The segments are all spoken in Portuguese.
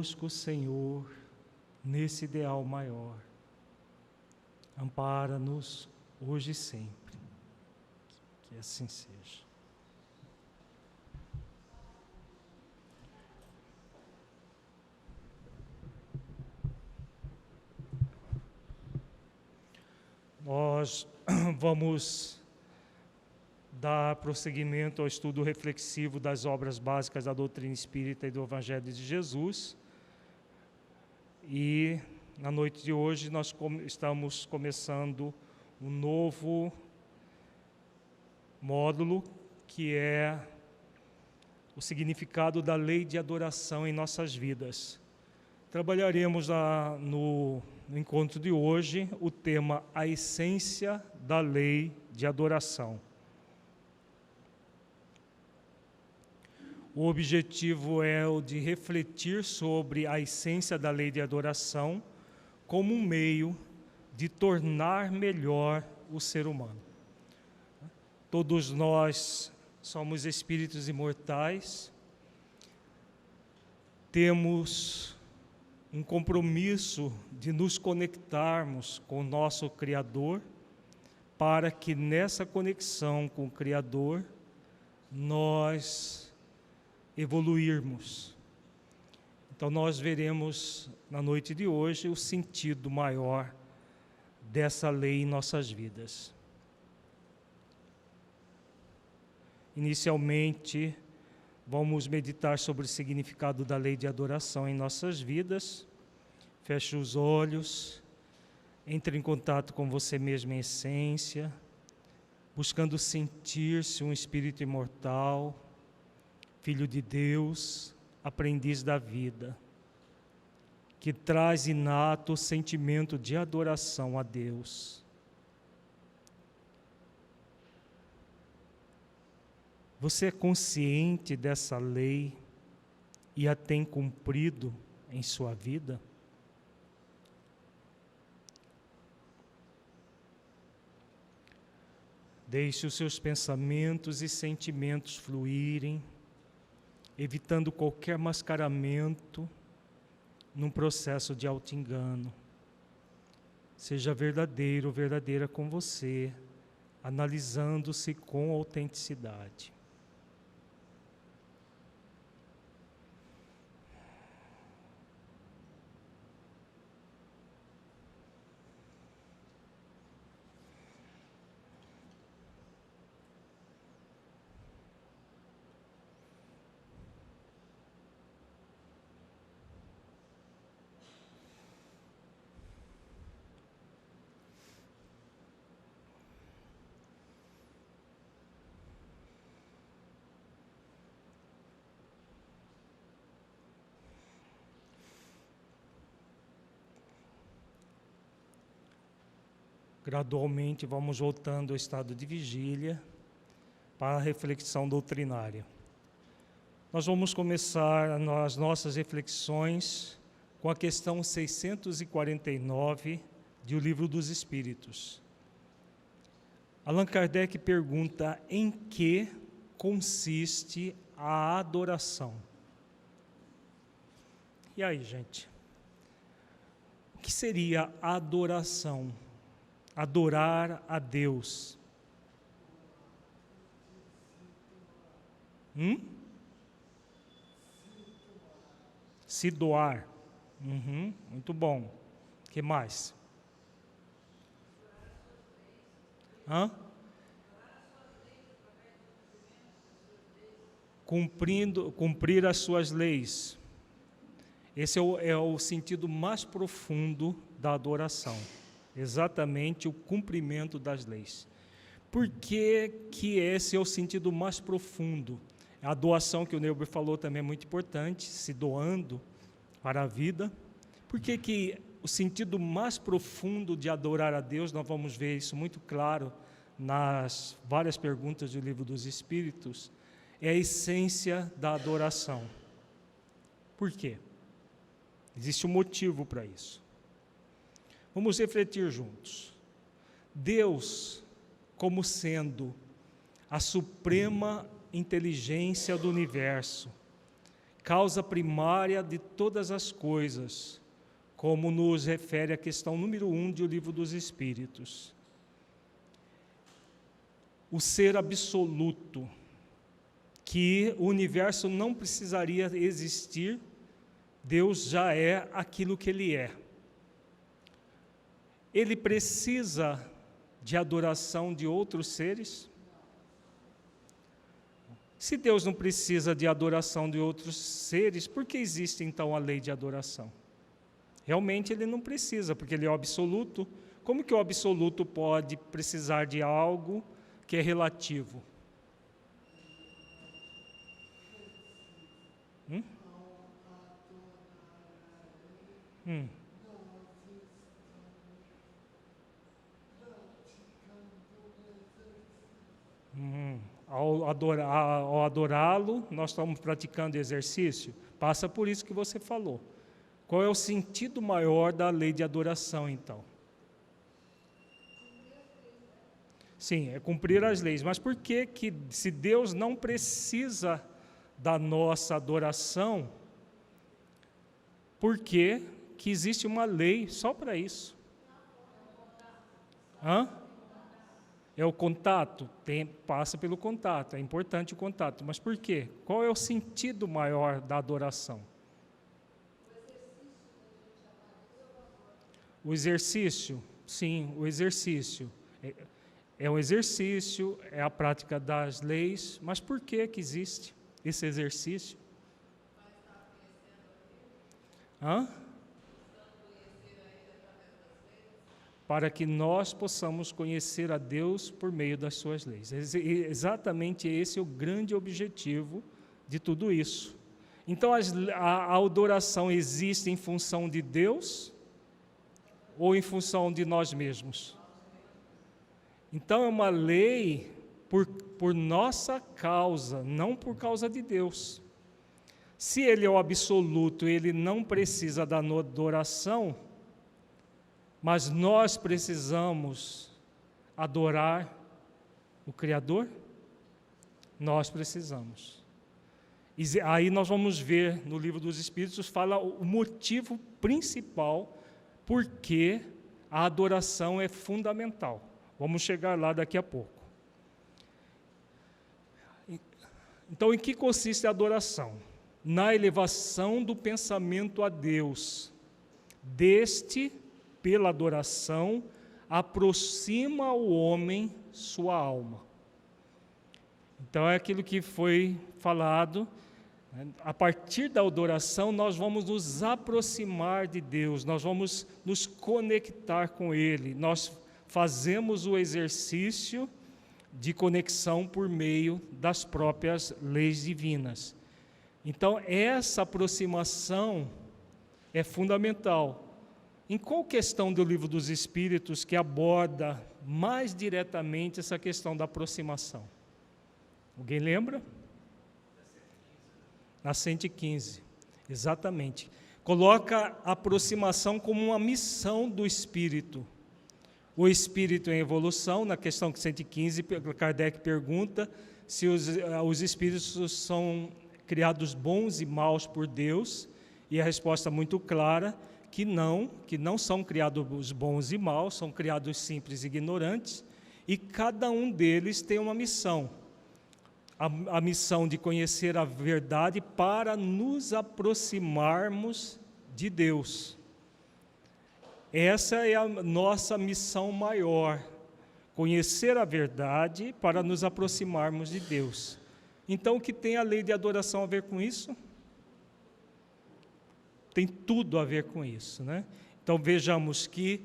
conosco, Senhor, nesse ideal maior. Ampara-nos hoje e sempre. Que assim seja. Nós vamos dar prosseguimento ao estudo reflexivo das obras básicas da doutrina espírita e do Evangelho de Jesus. E na noite de hoje nós estamos começando um novo módulo, que é o significado da lei de adoração em nossas vidas. Trabalharemos no encontro de hoje o tema A Essência da Lei de Adoração. O objetivo é o de refletir sobre a essência da lei de adoração como um meio de tornar melhor o ser humano. Todos nós somos espíritos imortais, temos um compromisso de nos conectarmos com o nosso Criador, para que nessa conexão com o Criador nós evoluirmos. Então nós veremos na noite de hoje o sentido maior dessa lei em nossas vidas. Inicialmente, vamos meditar sobre o significado da lei de adoração em nossas vidas. Feche os olhos, entre em contato com você mesmo em essência, buscando sentir-se um espírito imortal, Filho de Deus, aprendiz da vida, que traz inato o sentimento de adoração a Deus. Você é consciente dessa lei e a tem cumprido em sua vida? Deixe os seus pensamentos e sentimentos fluírem, evitando qualquer mascaramento num processo de auto-engano. Seja verdadeiro ou verdadeira com você, analisando-se com autenticidade. Gradualmente vamos voltando ao estado de vigília para a reflexão doutrinária. Nós vamos começar as nossas reflexões com a questão 649 do Livro dos Espíritos. Allan Kardec pergunta: em que consiste a adoração? E aí, gente? O que seria adoração? Adorar a Deus. Se doar. Muito bom. O que mais? Cumprir as suas leis. Esse é o sentido mais profundo da adoração. Exatamente o cumprimento das leis. Por que esse é o sentido mais profundo? A doação que o Neuber falou também é muito importante, se doando para a vida. Por que o sentido mais profundo de adorar a Deus, nós vamos ver isso muito claro nas várias perguntas do Livro dos Espíritos, é a essência da adoração. Por quê? Existe um motivo para isso. Vamos refletir juntos. Deus, como sendo a suprema inteligência do universo, causa primária de todas as coisas, como nos refere a questão número 1 do Livro dos Espíritos. O ser absoluto, que o universo não precisaria existir, Deus já é aquilo que Ele é. Ele precisa de adoração de outros seres? Se Deus não precisa de adoração de outros seres, por que existe então a lei de adoração? Realmente Ele não precisa, porque Ele é o absoluto. Como que o absoluto pode precisar de algo que é relativo? Ao adorá-lo, nós estamos praticando exercício? Passa por isso que você falou. Qual é o sentido maior da lei de adoração, então? Sim, é cumprir as leis. Mas por que, se Deus não precisa da nossa adoração, por que existe uma lei só para isso? É o contato? Passa pelo contato, é importante o contato. Mas por quê? Qual é o sentido maior da adoração? O exercício? Sim, o exercício. É um exercício, é a prática das leis, mas por que existe esse exercício? Para que nós possamos conhecer a Deus por meio das suas leis. Exatamente esse é o grande objetivo de tudo isso. Então, a adoração existe em função de Deus ou em função de nós mesmos? Então, é uma lei por nossa causa, não por causa de Deus. Se Ele é o absoluto, Ele não precisa da adoração, mas nós precisamos adorar o Criador? Nós precisamos. E aí nós vamos ver no Livro dos Espíritos, fala o motivo principal por que a adoração é fundamental. Vamos chegar lá daqui a pouco. Então, em que consiste a adoração? Na elevação do pensamento a Deus. Pela adoração, aproxima o homem sua alma. Então, é aquilo que foi falado. A partir da adoração, nós vamos nos aproximar de Deus, nós vamos nos conectar com Ele, nós fazemos o exercício de conexão por meio das próprias leis divinas. Então, essa aproximação é fundamental. Em qual questão do Livro dos Espíritos que aborda mais diretamente essa questão da aproximação? Alguém lembra? Na 115, exatamente. Coloca a aproximação como uma missão do Espírito. O Espírito em evolução, na questão 115, Kardec pergunta se os Espíritos são criados bons e maus por Deus, e a resposta muito clara, que não são criados bons e maus, são criados simples e ignorantes, e cada um deles tem uma missão. A missão de conhecer a verdade para nos aproximarmos de Deus. Essa é a nossa missão maior, conhecer a verdade para nos aproximarmos de Deus. Então, o que tem a lei de adoração a ver com isso? Tem tudo a ver com isso, né? Então, vejamos que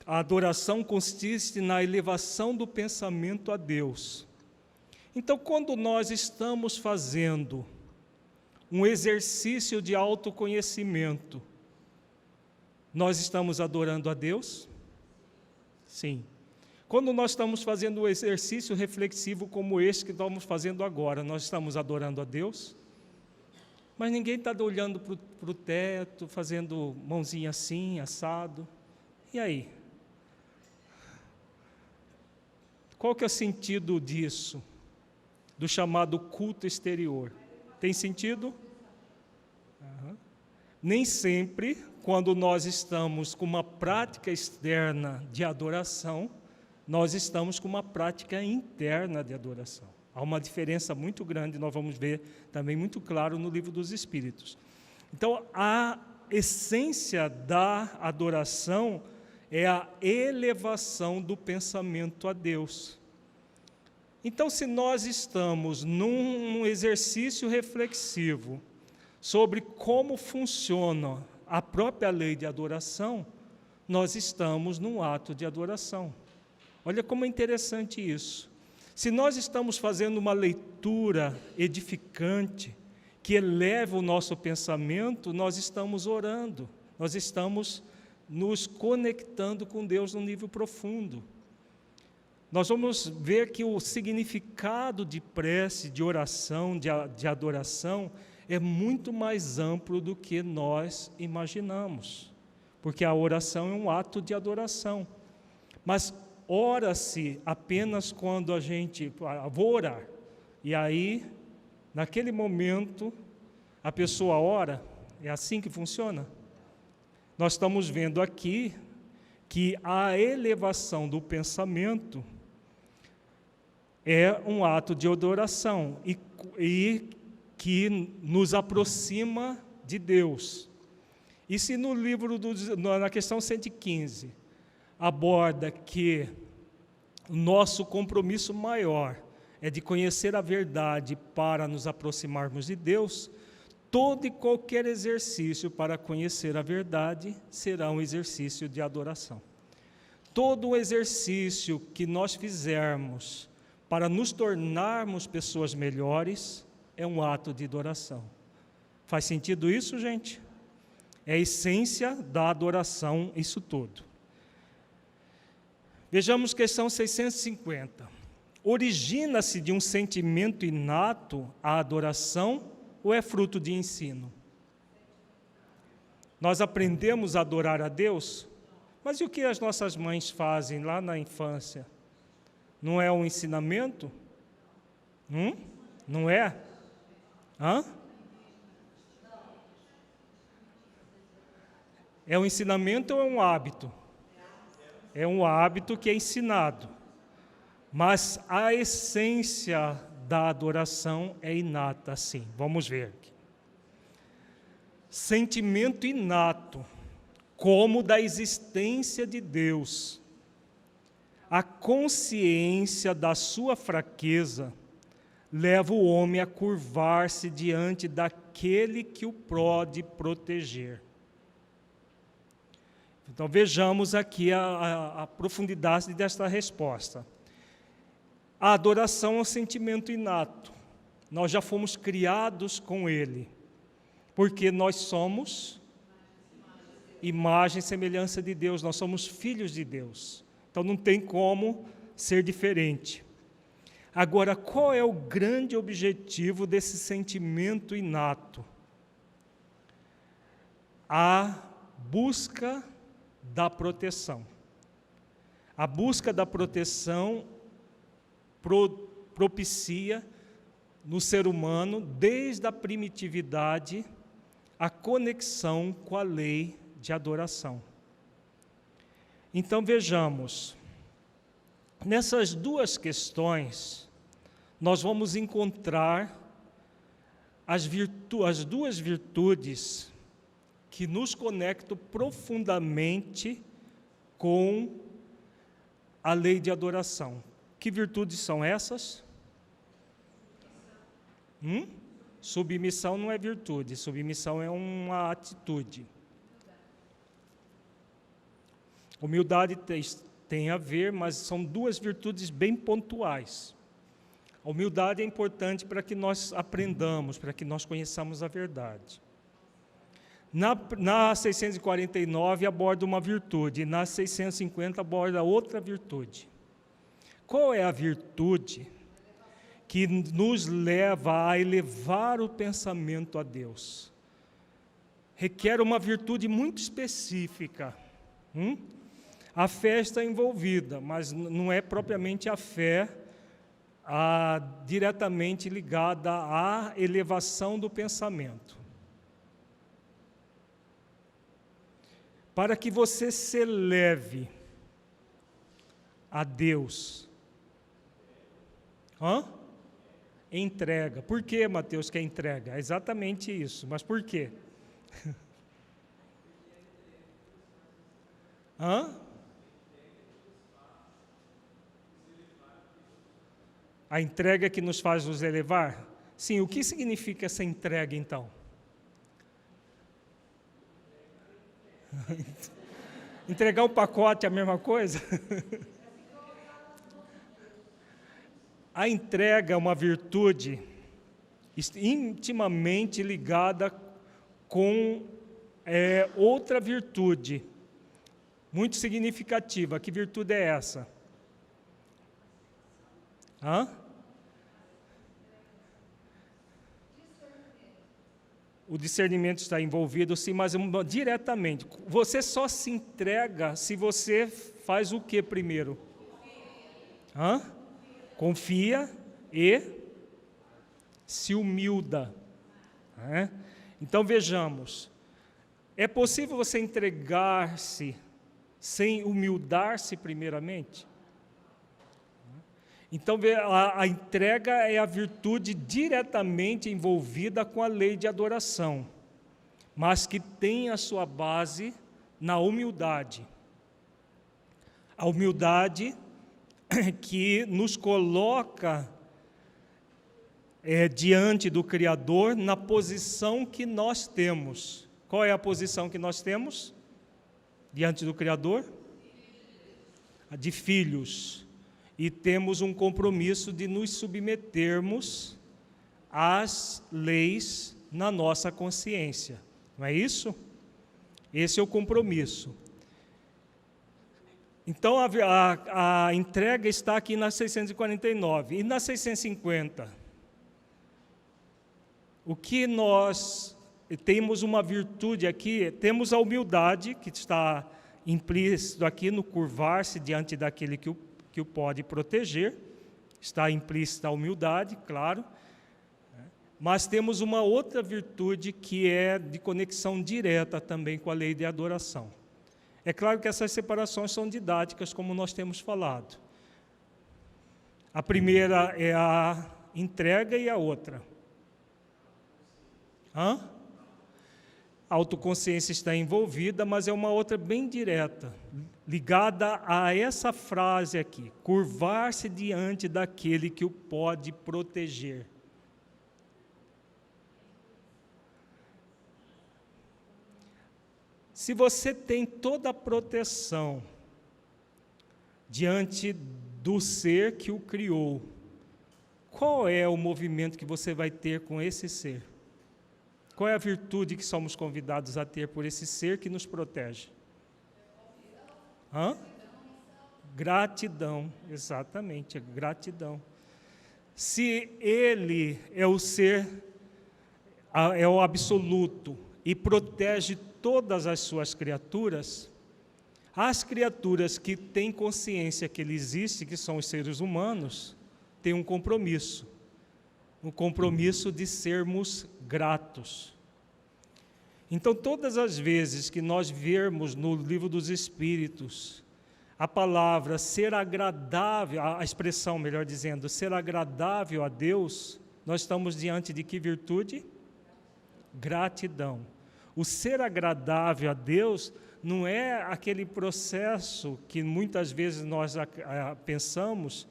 a adoração consiste na elevação do pensamento a Deus. Então, quando nós estamos fazendo um exercício de autoconhecimento, nós estamos adorando a Deus? Sim. Quando nós estamos fazendo um exercício reflexivo como esse que estamos fazendo agora, nós estamos adorando a Deus? Mas ninguém está olhando para o teto, fazendo mãozinha assim, assado. E aí? Qual que é o sentido disso? Do chamado culto exterior. Tem sentido? Nem sempre, quando nós estamos com uma prática externa de adoração, nós estamos com uma prática interna de adoração. Há uma diferença muito grande, nós vamos ver também muito claro no Livro dos Espíritos. Então, a essência da adoração é a elevação do pensamento a Deus. Então, se nós estamos num exercício reflexivo sobre como funciona a própria lei de adoração, nós estamos num ato de adoração. Olha como é interessante isso. Se nós estamos fazendo uma leitura edificante, que eleva o nosso pensamento, nós estamos orando, nós estamos nos conectando com Deus num nível profundo. Nós vamos ver que o significado de prece, de oração, de adoração, é muito mais amplo do que nós imaginamos, porque a oração é um ato de adoração. Mas ora-se apenas quando a gente, vou orar, e aí, naquele momento, a pessoa ora, é assim que funciona? Nós estamos vendo aqui que a elevação do pensamento é um ato de adoração e que nos aproxima de Deus. E se no livro, na questão 115, aborda que o nosso compromisso maior é de conhecer a verdade para nos aproximarmos de Deus, todo e qualquer exercício para conhecer a verdade será um exercício de adoração. Todo o exercício que nós fizermos para nos tornarmos pessoas melhores é um ato de adoração. Faz sentido isso, gente? É a essência da adoração, isso tudo. Vejamos questão 650. Origina-se de um sentimento inato a adoração ou é fruto de ensino? Nós aprendemos a adorar a Deus, mas e o que as nossas mães fazem lá na infância? Não é um ensinamento? Não é? É um ensinamento ou é um hábito? É um hábito que é ensinado. Mas a essência da adoração é inata, sim. Vamos ver aqui. Sentimento inato, como da existência de Deus. A consciência da sua fraqueza leva o homem a curvar-se diante daquele que o pode proteger. Então vejamos aqui a profundidade desta resposta. A adoração é um sentimento inato. Nós já fomos criados com ele, porque nós somos imagem e semelhança de Deus, nós somos filhos de Deus. Então não tem como ser diferente. Agora, qual é o grande objetivo desse sentimento inato? A busca da proteção. A busca da proteção propicia no ser humano, desde a primitividade, a conexão com a lei de adoração. Então vejamos, nessas duas questões, nós vamos encontrar as duas virtudes que nos conectam profundamente com a lei de adoração. Que virtudes são essas? Submissão não é virtude, submissão é uma atitude. Humildade tem a ver, mas são duas virtudes bem pontuais. A humildade é importante para que nós aprendamos, para que nós conheçamos a verdade. Na 649 aborda uma virtude, e na 650 aborda outra virtude. Qual é a virtude que nos leva a elevar o pensamento a Deus? Requer uma virtude muito específica. A fé está envolvida, mas não é propriamente a fé diretamente ligada à elevação do pensamento. para que você se eleve a Deus. Entrega. Por que, Mateus, que é entrega? É exatamente isso. Mas por quê? A entrega que nos faz nos elevar? Sim, o que significa essa entrega, então? Entregar um pacote é a mesma coisa? A entrega é uma virtude intimamente ligada com outra virtude, muito significativa. Que virtude é essa? O discernimento está envolvido, sim, mas diretamente. Você só se entrega se você faz o que primeiro? Confia e se humilda. Então vejamos, é possível você entregar-se sem humildar-se primeiramente? Então a entrega é a virtude diretamente envolvida com a lei de adoração, mas que tem a sua base na humildade. A humildade que nos coloca diante do Criador na posição que nós temos. Qual é a posição que nós temos diante do Criador? A de filhos. E temos um compromisso de nos submetermos às leis na nossa consciência. Não é isso? Esse é o compromisso. Então, a entrega está aqui na 649. E na 650? O que nós temos uma virtude aqui, temos a humildade, que está implícito aqui no curvar-se diante daquele que o pode proteger. Está implícita a humildade, claro. Mas temos uma outra virtude que é de conexão direta também com a lei de adoração. É claro que essas separações são didáticas, como nós temos falado. A primeira é a entrega e a outra? A autoconsciência está envolvida, mas é uma outra bem direta, ligada a essa frase aqui: curvar-se diante daquele que o pode proteger. Se você tem toda a proteção diante do ser que o criou, qual é o movimento que você vai ter com esse ser? Qual é a virtude que somos convidados a ter por esse ser que nos protege? Gratidão, exatamente, gratidão. Se ele é o ser, é o absoluto, e protege todas as suas criaturas, as criaturas que têm consciência que ele existe, que são os seres humanos, têm um compromisso de sermos gratos. Então, todas as vezes que nós vermos no Livro dos Espíritos a palavra ser agradável, a expressão, melhor dizendo, ser agradável a Deus, nós estamos diante de que virtude? Gratidão. O ser agradável a Deus não é aquele processo que muitas vezes nós pensamos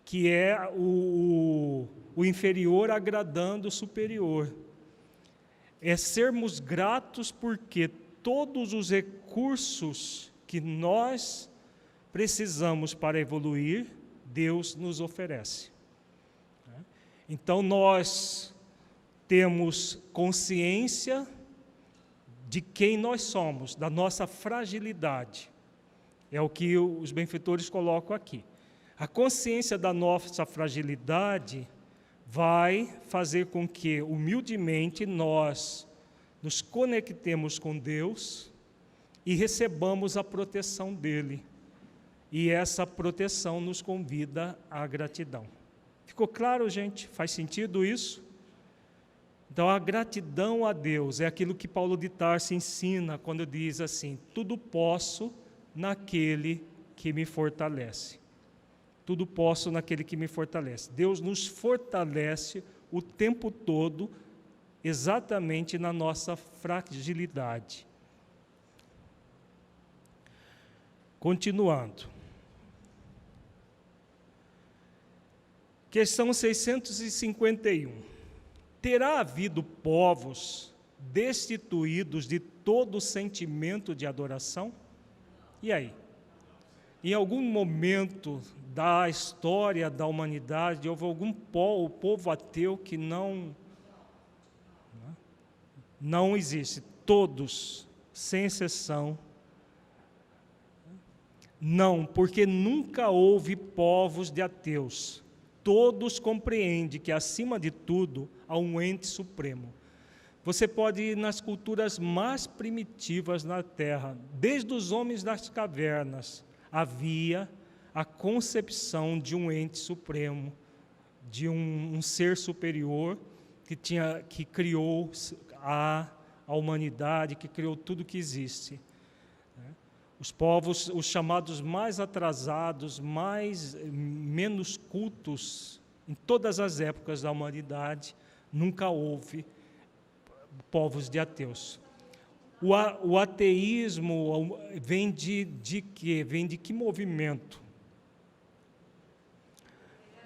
que é o inferior agradando o superior. É sermos gratos porque todos os recursos que nós precisamos para evoluir, Deus nos oferece. Então, nós temos consciência de quem nós somos, da nossa fragilidade. É o que os benfeitores colocam aqui. A consciência da nossa fragilidade vai fazer com que, humildemente, nós nos conectemos com Deus e recebamos a proteção dEle. E essa proteção nos convida à gratidão. Ficou claro, gente? Faz sentido isso? Então, a gratidão a Deus é aquilo que Paulo de Tarso ensina quando diz assim: tudo posso naquele que me fortalece. Tudo posso naquele que me fortalece. Deus nos fortalece o tempo todo, exatamente na nossa fragilidade. Continuando. Questão 651. Terá havido povos destituídos de todo sentimento de adoração? E aí? Em algum momento da história da humanidade, houve algum povo ateu que não existe? Todos, sem exceção. Não, porque nunca houve povos de ateus. Todos compreendem que, acima de tudo, há um ente supremo. Você pode ir nas culturas mais primitivas na Terra, desde os homens das cavernas, havia a concepção de um ente supremo, de um ser superior que criou a humanidade, que criou tudo que existe. Os povos, os chamados mais atrasados, menos cultos, em todas as épocas da humanidade, nunca houve povos de ateus. O ateísmo vem de quê? Vem de que movimento?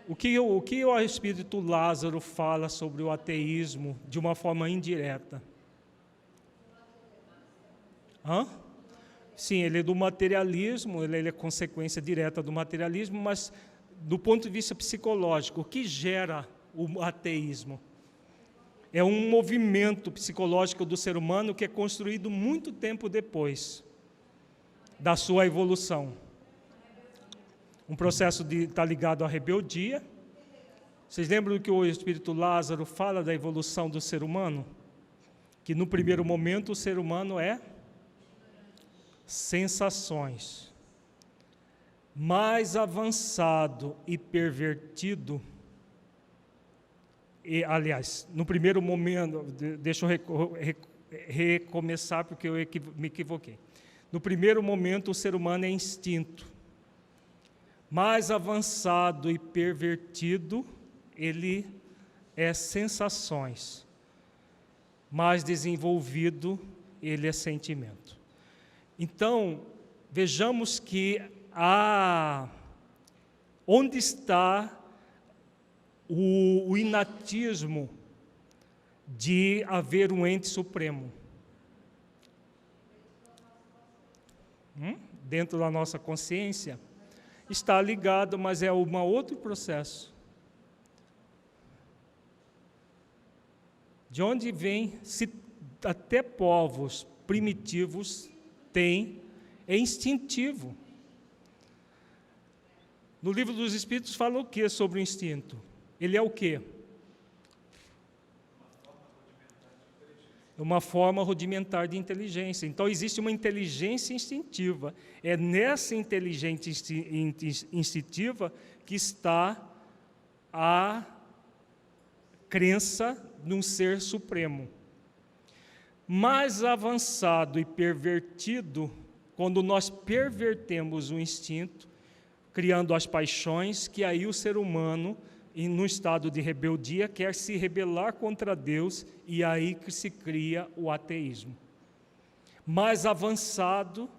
O que o Espírito Lázaro fala sobre o ateísmo de uma forma indireta? Sim, ele é do materialismo, ele é consequência direta do materialismo, mas do ponto de vista psicológico, o que gera o ateísmo? É um movimento psicológico do ser humano que é construído muito tempo depois da sua evolução. Um processo está ligado à rebeldia. Vocês lembram que o Espírito Lázaro fala da evolução do ser humano? Que no primeiro momento o ser humano é sensações. Mais avançado e pervertido, aliás, no primeiro momento, deixa eu recomeçar porque eu me equivoquei. No primeiro momento o ser humano é instinto. Mais avançado e pervertido, ele é sensações. Mais desenvolvido, ele é sentimento. Então, vejamos que onde está o inatismo de haver um ente supremo? Dentro da nossa consciência, está ligado, mas é um outro processo. De onde vem, se até povos primitivos têm, é instintivo. No Livro dos Espíritos fala o que sobre o instinto? Ele é o quê? Uma forma rudimentar de inteligência. Então, existe uma inteligência instintiva. É nessa inteligência instintiva que está a crença num ser supremo. Mais avançado e pervertido, quando nós pervertemos o instinto, criando as paixões, que aí o ser humano, no estado de rebeldia, quer se rebelar contra Deus, e aí que se cria o ateísmo. Mais avançado,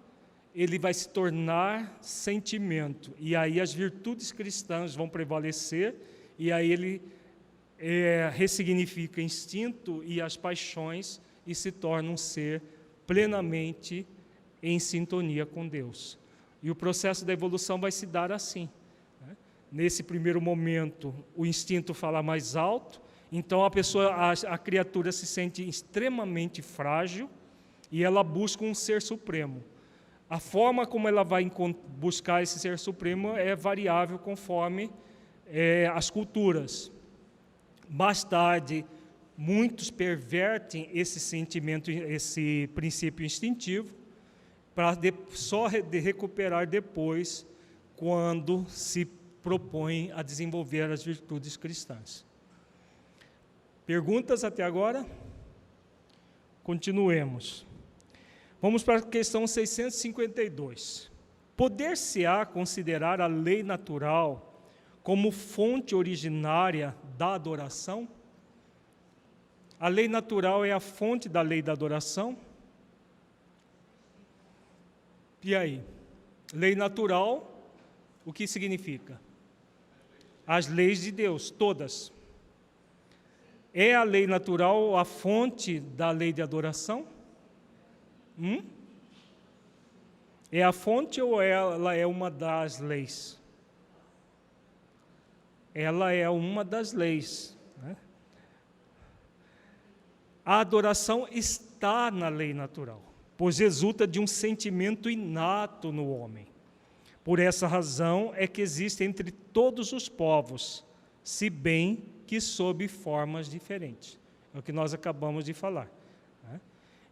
ele vai se tornar sentimento, e aí as virtudes cristãs vão prevalecer, e aí ele ressignifica instinto e as paixões, e se torna um ser plenamente em sintonia com Deus. E o processo da evolução vai se dar assim. Nesse primeiro momento, o instinto fala mais alto, então a criatura se sente extremamente frágil e ela busca um ser supremo. A forma como ela vai buscar esse ser supremo é variável conforme as culturas. Mais tarde, muitos pervertem esse sentimento, esse princípio instintivo, para só recuperar depois, quando se propõe a desenvolver as virtudes cristãs. Perguntas até agora? Continuemos. Vamos para a questão 652. Poder-se-á considerar a lei natural como fonte originária da adoração? A lei natural é a fonte da lei da adoração? E aí? Lei natural, o que significa? As leis de Deus, todas. É a lei natural a fonte da lei de adoração? É a fonte ou ela é uma das leis? Ela é uma das leis, né? A adoração está na lei natural, pois resulta de um sentimento inato no homem. Por essa razão é que existe entre todos os povos, se bem que sob formas diferentes. É o que nós acabamos de falar, né?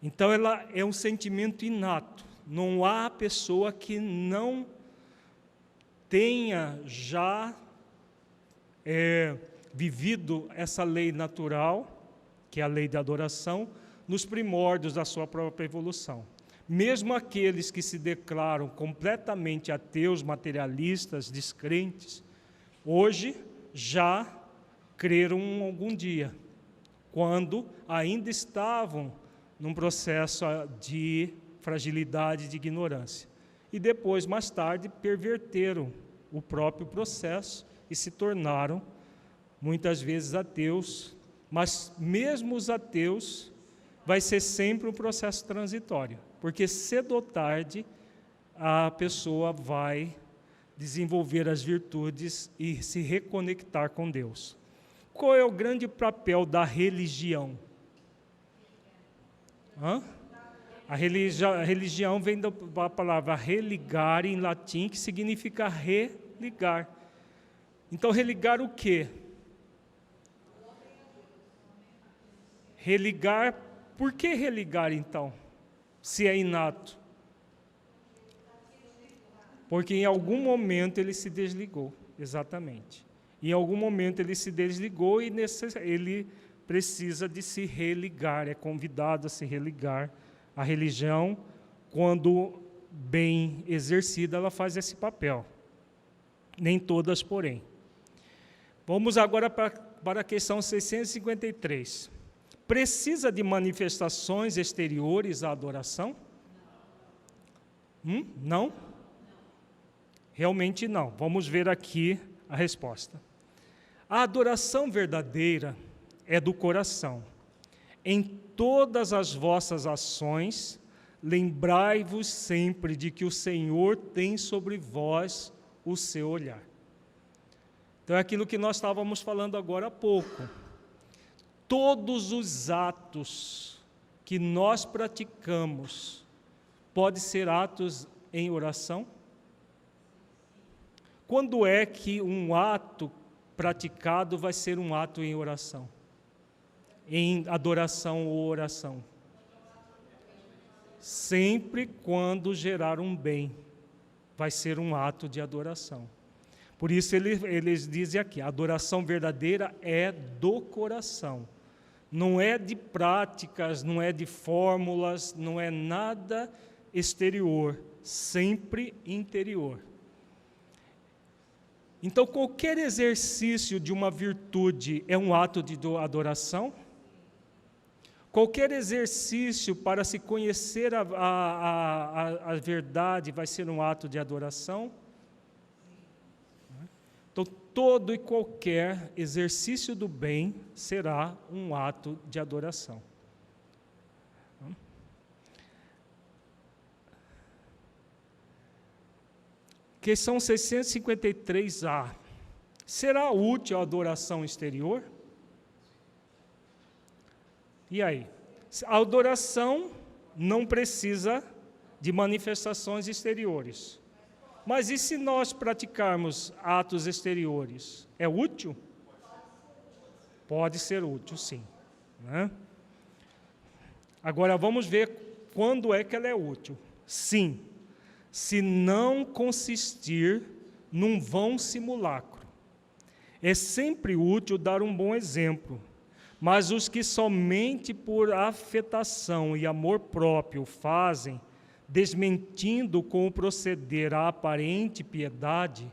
Então, ela é um sentimento inato. Não há pessoa que não tenha já vivido essa lei natural, que é a lei da adoração, nos primórdios da sua própria evolução. Mesmo aqueles que se declaram completamente ateus, materialistas, descrentes, hoje já creram algum dia, quando ainda estavam num processo de fragilidade, de ignorância. E depois, mais tarde, perverteram o próprio processo e se tornaram, muitas vezes, ateus. Mas mesmo os ateus, vai ser sempre um processo transitório, porque cedo ou tarde a pessoa vai desenvolver as virtudes e se reconectar com Deus. Qual é o grande papel da religião? A religião vem da palavra religar em latim, que significa religar. Então, religar o quê? Religar, por que religar então, se é inato? Porque em algum momento ele se desligou, exatamente. Em algum momento ele se desligou e ele precisa de se religar, é convidado a se religar. A religião, quando bem exercida, ela faz esse papel. Nem todas, porém. Vamos agora para a questão 653. Precisa de manifestações exteriores à adoração? Não? Realmente não. Vamos ver aqui a resposta. A adoração verdadeira é do coração. Em todas as vossas ações, lembrai-vos sempre de que o Senhor tem sobre vós o seu olhar. Então, é aquilo que nós estávamos falando agora há pouco. Todos os atos que nós praticamos podem ser atos em oração? Quando é que um ato praticado vai ser um ato em oração? Em adoração ou oração? Sempre quando gerar um bem, vai ser um ato de adoração. Por isso eles dizem aqui, a adoração verdadeira é do coração. Não é de práticas, não é de fórmulas, não é nada exterior, sempre interior. Então, qualquer exercício de uma virtude é um ato de adoração? Qualquer exercício para se conhecer a verdade vai ser um ato de adoração? Então, todo e qualquer exercício do bem será um ato de adoração. Questão 653A. Será útil a adoração exterior? E aí? A adoração não precisa de manifestações exteriores. Mas e se nós praticarmos atos exteriores? É útil? Pode ser útil, sim, né? Agora, vamos ver quando é que ela é útil. Sim, se não consistir num vão simulacro. É sempre útil dar um bom exemplo, Mas os que somente por afetação e amor próprio fazem, desmentindo com o proceder a aparente piedade,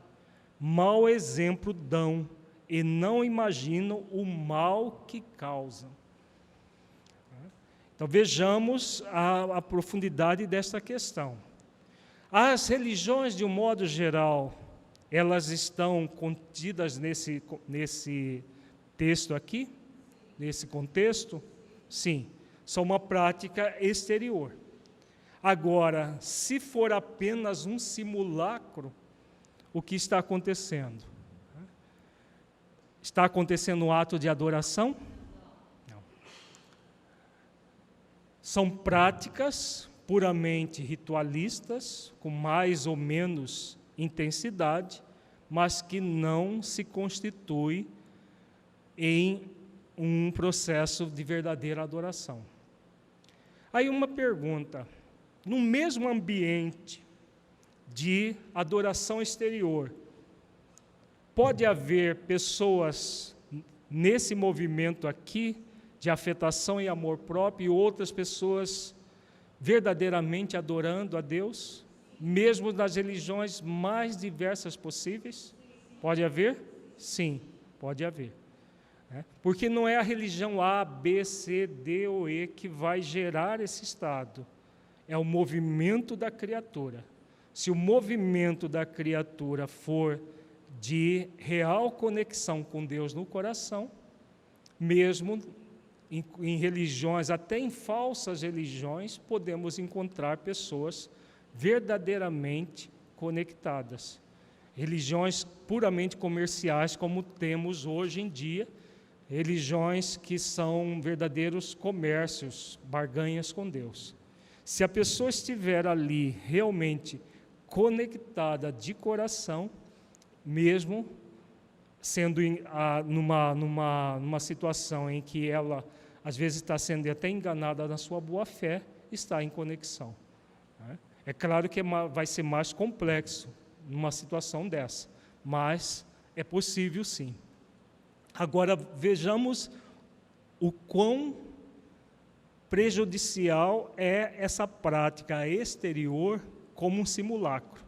mau exemplo dão e não imaginam o mal que causam. Então vejamos a profundidade desta questão. As religiões, de um modo geral, elas estão contidas nesse texto aqui? Nesse contexto? Sim, são uma prática exterior. Agora, se for apenas um simulacro, o que está acontecendo? Está acontecendo um ato de adoração? Não. São práticas puramente ritualistas, com mais ou menos intensidade, mas que não se constitui em um processo de verdadeira adoração. Aí uma pergunta: no mesmo ambiente de adoração exterior, pode haver pessoas nesse movimento aqui de afetação e amor próprio e outras pessoas verdadeiramente adorando a Deus, mesmo nas religiões mais diversas possíveis? Pode haver? Sim, pode haver. Porque não é a religião A, B, C, D ou E que vai gerar esse estado. É o movimento da criatura. Se o movimento da criatura for de real conexão com Deus no coração, mesmo em religiões, até em falsas religiões, podemos encontrar pessoas verdadeiramente conectadas. Religiões puramente comerciais, como temos hoje em dia, religiões que são verdadeiros comércios, barganhas com Deus. Se a pessoa estiver ali realmente conectada de coração, mesmo sendo numa situação em que ela, às vezes, está sendo até enganada na sua boa-fé, está em conexão. É claro que vai ser mais complexo numa situação dessa, mas é possível sim. Agora, vejamos o quão prejudicial é essa prática exterior como um simulacro.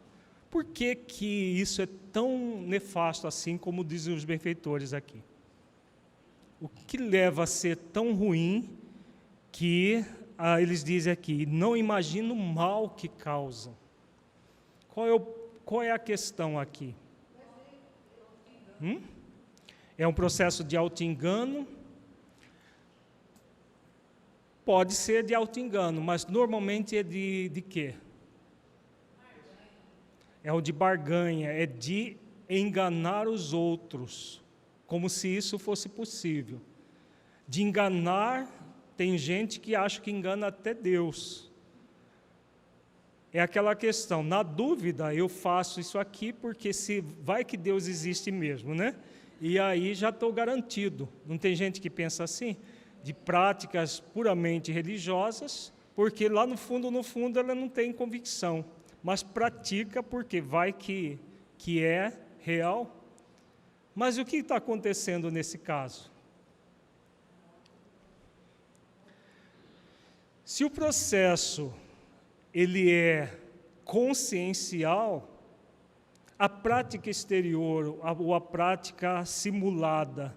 Por que que isso é tão nefasto assim, como dizem os benfeitores aqui? O que leva a ser tão ruim que eles dizem aqui, não imagina o mal que causam? Qual é a questão aqui? É um processo de auto-engano? Pode ser de auto-engano, mas normalmente é de quê? É o de barganha, é de enganar os outros, como se isso fosse possível. De enganar, tem gente que acha que engana até Deus. É aquela questão, na dúvida eu faço isso aqui, porque se vai que Deus existe mesmo, né? E aí já estou garantido. Não tem gente que pensa assim? De práticas puramente religiosas, porque lá no fundo ela não tem convicção, mas pratica porque vai que é real. Mas o que está acontecendo nesse caso? Se o processo ele é consciencial, a prática exterior ou a prática simulada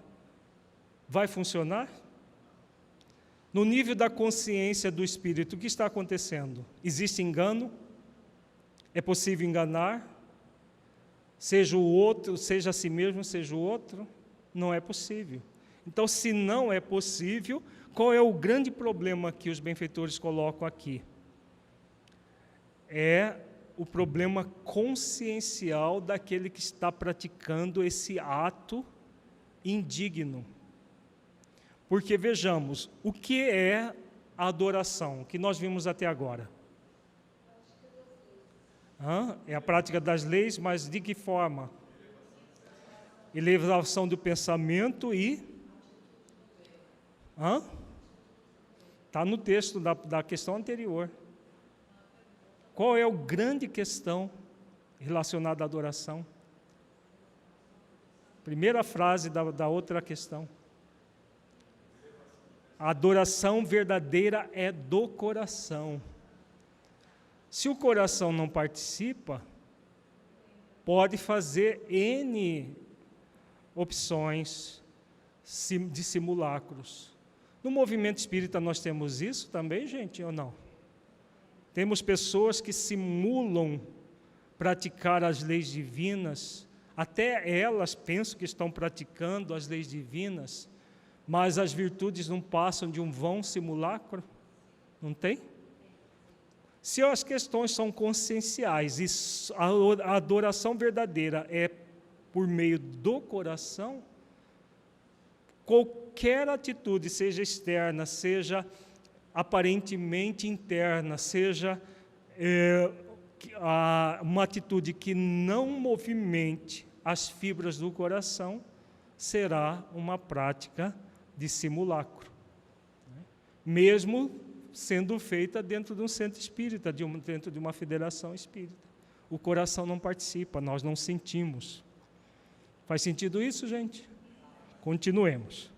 vai funcionar? No nível da consciência do espírito, o que está acontecendo? Existe engano? É possível enganar? Seja o outro, seja a si mesmo, seja o outro? Não é possível. Então, se não é possível, qual é o grande problema que os benfeitores colocam aqui? É o problema consciencial daquele que está praticando esse ato indigno. Porque, vejamos, o que é a adoração, que nós vimos até agora? É a prática das leis, mas de que forma? Elevação do pensamento e... Está no texto da questão anterior. Qual é a grande questão relacionada à adoração? Primeira frase da outra questão. A adoração verdadeira é do coração. Se o coração não participa, pode fazer N opções de simulacros. No movimento espírita nós temos isso também, gente, ou não? Temos pessoas que simulam praticar as leis divinas, até elas pensam que estão praticando as leis divinas, mas as virtudes não passam de um vão simulacro? Não tem? Se as questões são conscienciais e a adoração verdadeira é por meio do coração, qualquer atitude, seja externa, seja aparentemente interna, seja uma atitude que não movimente as fibras do coração, será uma prática de simulacro, mesmo sendo feita dentro de um centro espírita, dentro de uma federação espírita. O coração não participa, nós não sentimos. Faz sentido isso, gente? Continuemos.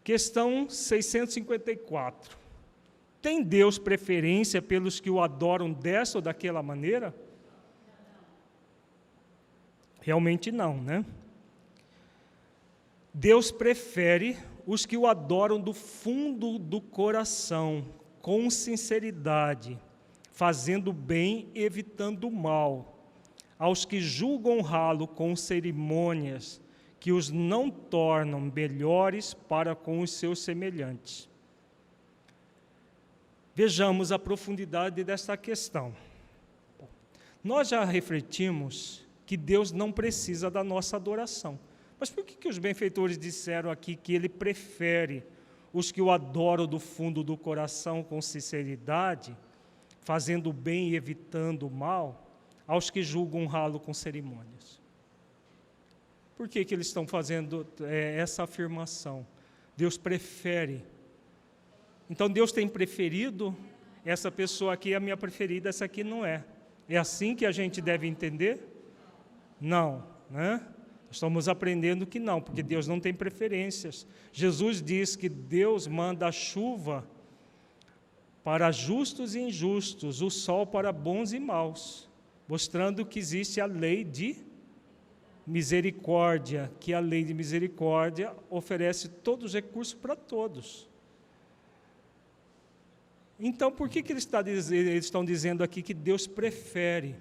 Questão 654. Tem Deus preferência pelos que o adoram dessa ou daquela maneira? Realmente não, né? Deus prefere os que o adoram do fundo do coração, com sinceridade, fazendo bem e evitando o mal, aos que julgam honrá-lo com cerimônias que os não tornam melhores para com os seus semelhantes. Vejamos a profundidade desta questão. Nós já refletimos que Deus não precisa da nossa adoração. Mas por que os benfeitores disseram aqui que Ele prefere os que o adoram do fundo do coração com sinceridade, fazendo o bem e evitando o mal, aos que julgam honrá-lo com cerimônias? Por que eles estão fazendo essa afirmação? Deus prefere. Então Deus tem preferido, essa pessoa aqui é a minha preferida, essa aqui não é. É assim que a gente deve entender? Não, né? Estamos aprendendo que não, porque Deus não tem preferências. Jesus diz que Deus manda a chuva para justos e injustos, o sol para bons e maus, mostrando que existe a lei de misericórdia, que a lei de misericórdia oferece todos os recursos para todos. Então, por que eles estão dizendo aqui que Deus prefere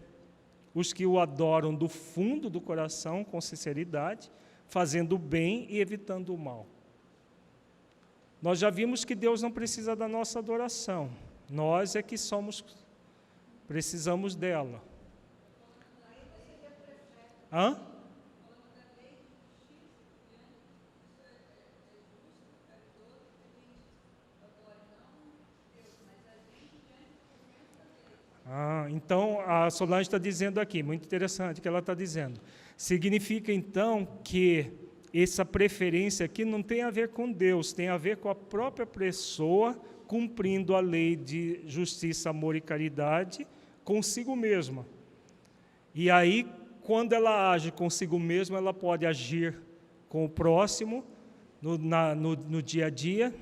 os que o adoram do fundo do coração, com sinceridade, fazendo o bem e evitando o mal? Nós já vimos que Deus não precisa da nossa adoração, nós é que precisamos dela. Hã? Então, a Solange está dizendo aqui, muito interessante o que ela está dizendo. Significa, então, que essa preferência aqui não tem a ver com Deus, tem a ver com a própria pessoa cumprindo a lei de justiça, amor e caridade consigo mesma. E aí, quando ela age consigo mesma, ela pode agir com o próximo, no dia a dia.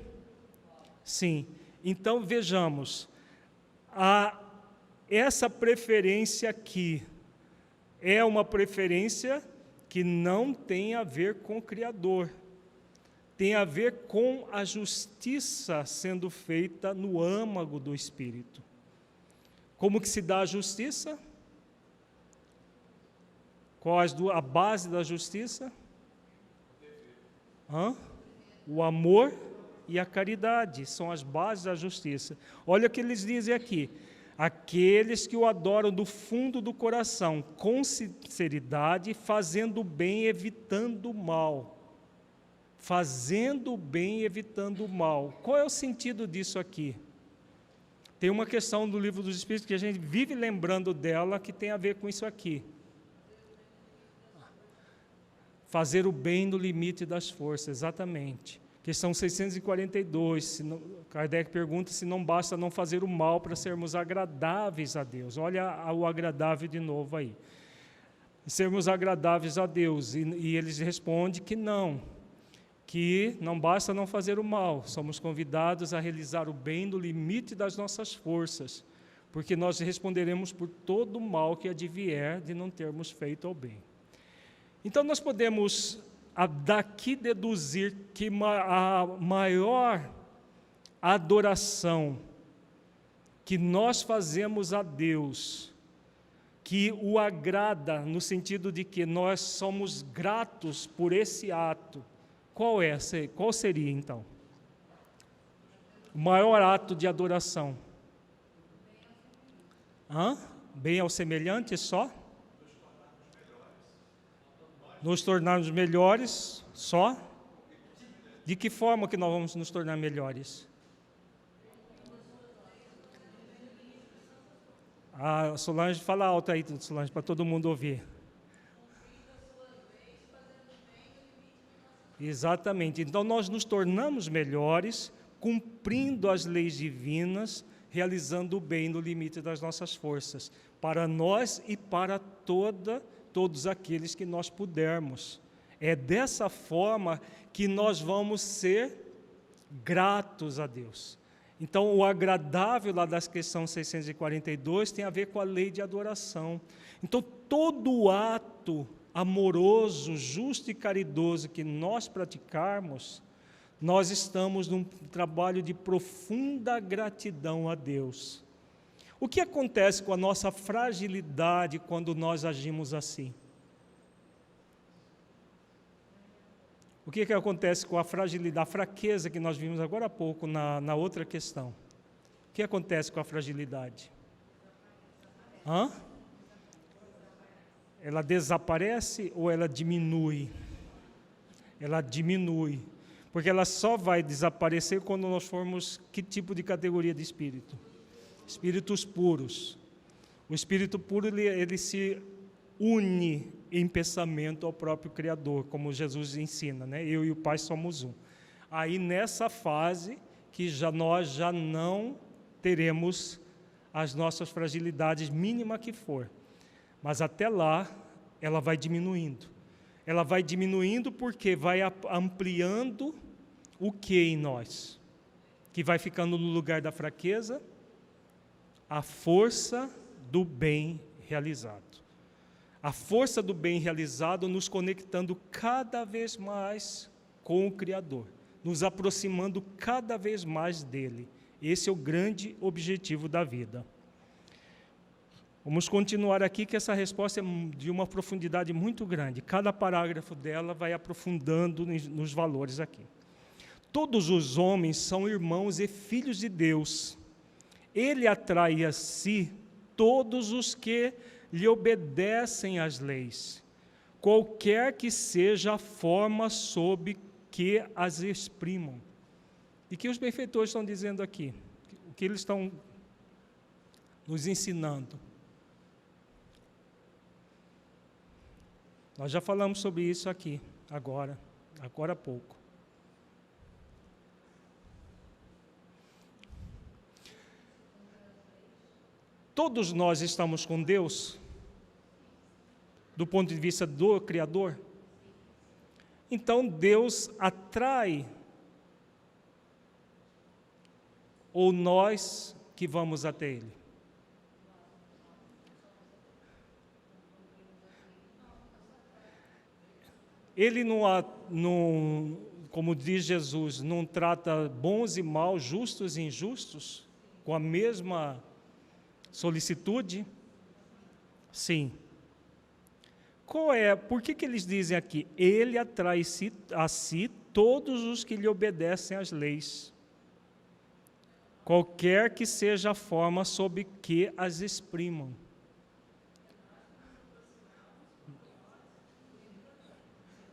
Sim. Então, vejamos, essa preferência aqui é uma preferência que não tem a ver com o Criador, tem a ver com a justiça sendo feita no âmago do Espírito. Como que se dá a justiça? Qual a base da justiça? O amor e a caridade são as bases da justiça. Olha o que eles dizem aqui. Aqueles que o adoram do fundo do coração, com sinceridade, fazendo o bem, evitando o mal. Fazendo o bem, evitando o mal. Qual é o sentido disso aqui? Tem uma questão do Livro dos Espíritos que a gente vive lembrando dela, que tem a ver com isso aqui. Fazer o bem no limite das forças, exatamente. Questão 642, Kardec pergunta se não basta não fazer o mal para sermos agradáveis a Deus. Olha o agradável de novo aí. Sermos agradáveis a Deus. E eles respondem que não. que não basta não fazer o mal, somos convidados a realizar o bem no limite das nossas forças, porque nós responderemos por todo o mal que advier de não termos feito o bem. Então nós podemos daqui deduzir que a maior adoração que nós fazemos a Deus, que o agrada no sentido de que nós somos gratos por esse ato, qual seria então? O maior ato de adoração? Bem ao semelhante só? Nos tornarmos melhores só? De que forma que nós vamos nos tornar melhores? Solange, fala alto aí, Solange, para todo mundo ouvir. Exatamente. Então, nós nos tornamos melhores, cumprindo as leis divinas, realizando o bem no limite das nossas forças, para nós e para todos aqueles que nós pudermos. É dessa forma que nós vamos ser gratos a Deus. Então, o agradável lá das questões 642 tem a ver com a lei de adoração. Então, todo ato amoroso, justo e caridoso que nós praticarmos, nós estamos num trabalho de profunda gratidão a Deus. O que acontece com a nossa fragilidade quando nós agimos assim? O que acontece com a fragilidade, a fraqueza que nós vimos agora há pouco na outra questão? O que acontece com a fragilidade? Ela desaparece ou ela diminui? Ela diminui, porque ela só vai desaparecer quando nós formos que tipo de categoria de espírito? Espíritos puros. O espírito puro, ele se une em pensamento ao próprio Criador, como Jesus ensina, né? Eu e o Pai somos um. Aí nessa fase que nós já não teremos as nossas fragilidades, mínima que for. Mas até lá, ela vai diminuindo. Ela vai diminuindo porque vai ampliando o que em nós? Que vai ficando no lugar da fraqueza? A força do bem realizado. A força do bem realizado nos conectando cada vez mais com o Criador, nos aproximando cada vez mais dele. Esse é o grande objetivo da vida. Vamos continuar aqui, que essa resposta é de uma profundidade muito grande. Cada parágrafo dela vai aprofundando nos valores aqui. Todos os homens são irmãos e filhos de Deus. Ele atrai a si todos os que lhe obedecem às leis, qualquer que seja a forma sob que as exprimam. E que os benfeitores estão dizendo aqui? O que eles estão nos ensinando? Nós já falamos sobre isso aqui, agora há pouco. Todos nós estamos com Deus, do ponto de vista do Criador. Então Deus atrai, ou nós que vamos até Ele? Ele não, como diz Jesus, não trata bons e maus, justos e injustos, com a mesma solicitude? Sim. Por que eles dizem aqui? Ele atrai a si todos os que lhe obedecem às leis, qualquer que seja a forma sob que as exprimam.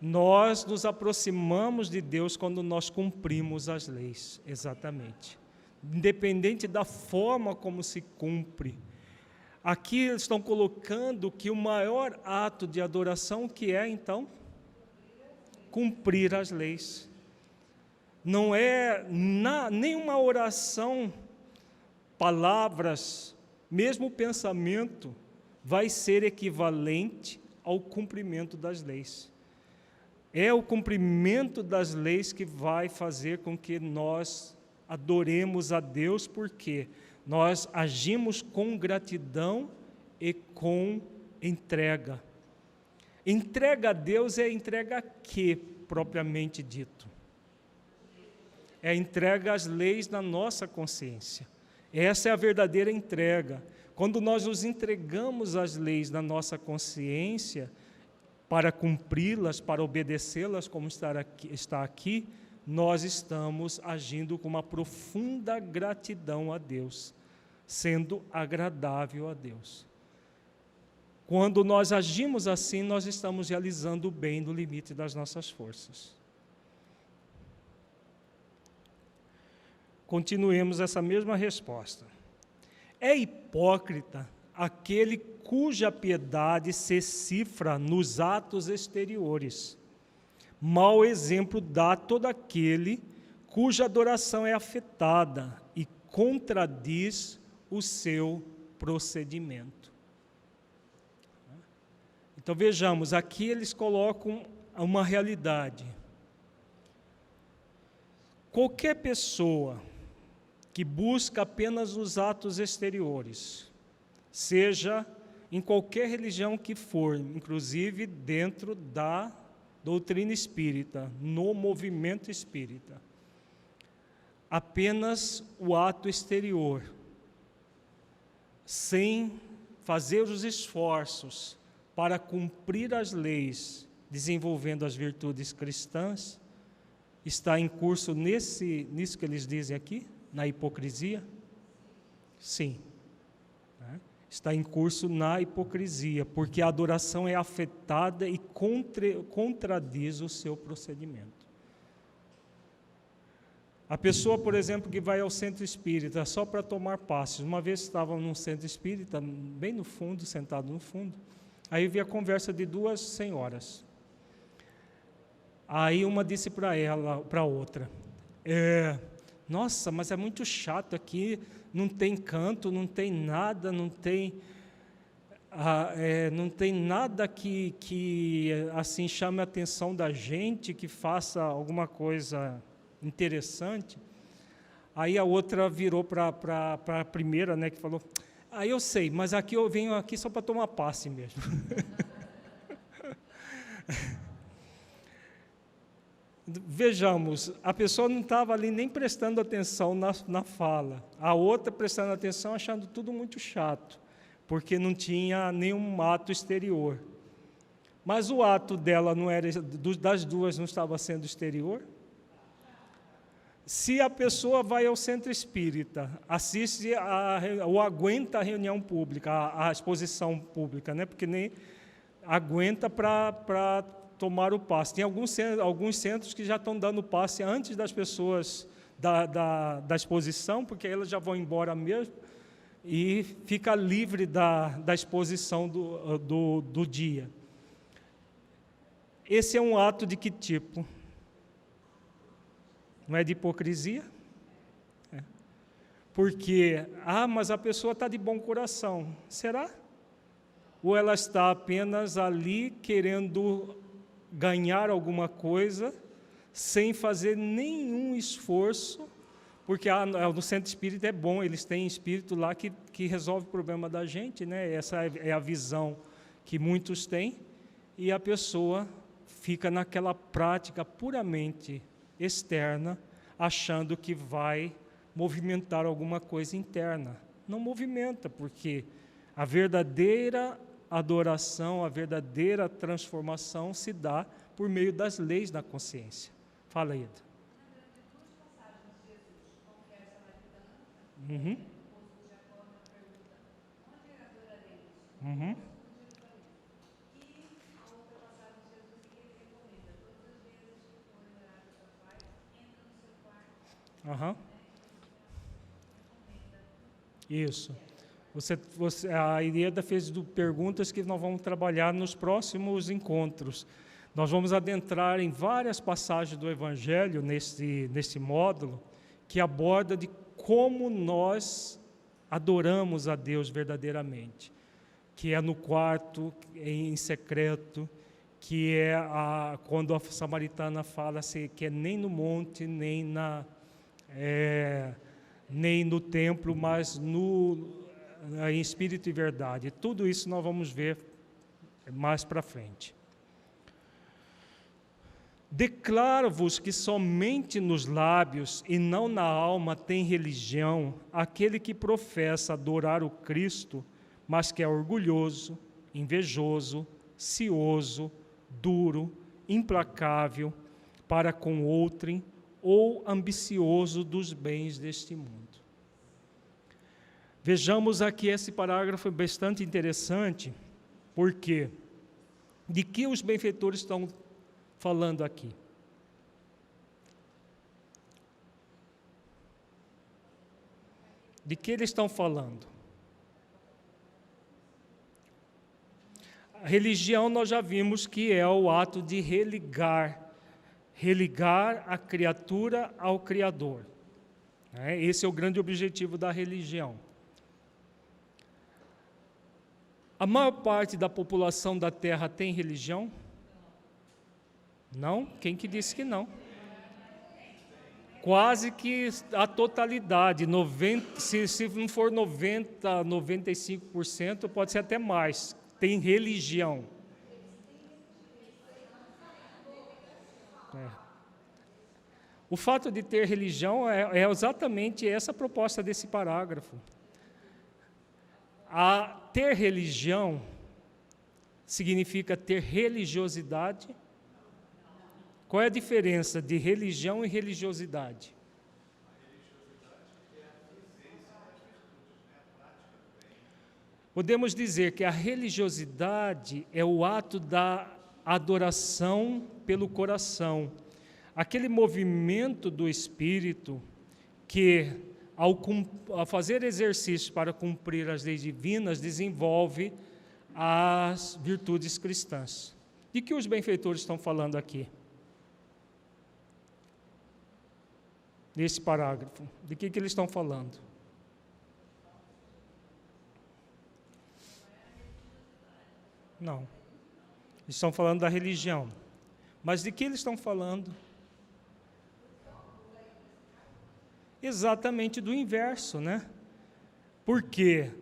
Nós nos aproximamos de Deus quando nós cumprimos as leis, exatamente. Independente da forma como se cumpre. Aqui eles estão colocando que o maior ato de adoração que é, então, cumprir as leis. Não é nenhuma oração, palavras, mesmo o pensamento, vai ser equivalente ao cumprimento das leis. É o cumprimento das leis que vai fazer com que nós adoremos a Deus, porque nós agimos com gratidão e com entrega. Entrega a Deus é entrega a quê, propriamente dito? É entrega às leis na nossa consciência. Essa é a verdadeira entrega. Quando nós nos entregamos às leis na nossa consciência, para cumpri-las, para obedecê-las, como está aqui, nós estamos agindo com uma profunda gratidão a Deus, sendo agradável a Deus. Quando nós agimos assim, nós estamos realizando o bem no limite das nossas forças. Continuemos essa mesma resposta. É hipócrita aquele cuja piedade se cifra nos atos exteriores. Mau exemplo dá todo aquele cuja adoração é afetada e contradiz o seu procedimento. Então vejamos, aqui eles colocam uma realidade. Qualquer pessoa que busca apenas os atos exteriores, seja em qualquer religião que for, inclusive dentro da doutrina espírita, no movimento espírita, apenas o ato exterior, sem fazer os esforços para cumprir as leis, desenvolvendo as virtudes cristãs, está em curso nisso que eles dizem aqui, na hipocrisia? Sim. Está em curso na hipocrisia, porque a adoração é afetada e contradiz o seu procedimento. A pessoa, por exemplo, que vai ao centro espírita só para tomar passes. Uma vez estava num centro espírita, bem no fundo, sentado no fundo, aí vi a conversa de duas senhoras. Aí uma disse para a outra, nossa, mas é muito chato aqui, não tem canto, não tem nada, não tem nada que assim chame a atenção da gente, que faça alguma coisa interessante. Aí a outra virou para a primeira, né, que falou, eu sei, mas aqui eu venho aqui só para tomar passe mesmo. Vejamos, a pessoa não estava ali nem prestando atenção na fala, a outra prestando atenção, achando tudo muito chato, porque não tinha nenhum ato exterior. Mas o ato dela não era, das duas não estava sendo exterior? Se a pessoa vai ao centro espírita, assiste ou aguenta a reunião pública, a exposição pública, né? Porque nem aguenta para tomar o passe. Tem alguns centros que já estão dando passe antes das pessoas da exposição, porque aí elas já vão embora mesmo, e fica livre da exposição do dia. Esse é um ato de que tipo? Não é de hipocrisia? Porque, mas a pessoa está de bom coração. Será? Ou ela está apenas ali querendo ganhar alguma coisa, sem fazer nenhum esforço, porque no centro espírita é bom, eles têm espírito lá que resolve o problema da gente, né? Essa é a visão que muitos têm, e a pessoa fica naquela prática puramente externa, achando que vai movimentar alguma coisa interna. Não movimenta, porque a verdadeira adoração, a verdadeira transformação se dá por meio das leis da consciência. Fala, Ida. Uhum. Uhum. Isso. A Ieda fez perguntas que nós vamos trabalhar nos próximos encontros. Nós vamos adentrar em várias passagens do Evangelho nesse módulo, que aborda de como nós adoramos a Deus verdadeiramente, que é no quarto, em secreto, que é quando a samaritana fala assim, que é nem no monte, nem no templo, mas em espírito e verdade. Tudo isso nós vamos ver mais para frente. Declaro-vos que somente nos lábios e não na alma tem religião aquele que professa adorar o Cristo, mas que é orgulhoso, invejoso, cioso, duro, implacável para com outrem ou ambicioso dos bens deste mundo. Vejamos aqui esse parágrafo bastante interessante, porque de que os benfeitores estão falando aqui? De que eles estão falando? A religião nós já vimos que é o ato de religar a criatura ao Criador. Esse é o grande objetivo da religião. A maior parte da população da Terra tem religião? Não? Quem que disse que não? Quase que a totalidade, se não for 90%, 95%, pode ser até mais, tem religião. O fato de ter religião é exatamente essa proposta desse parágrafo. Ter religião significa ter religiosidade. Qual é a diferença de religião e religiosidade? Podemos dizer que a religiosidade é o ato da adoração pelo coração, aquele movimento do espírito que, ao fazer exercícios para cumprir as leis divinas, desenvolve as virtudes cristãs. De que os benfeitores estão falando aqui? Nesse parágrafo, de que eles estão falando? Não. Eles estão falando da religião. Mas de que eles estão falando? Exatamente do inverso, né? Porque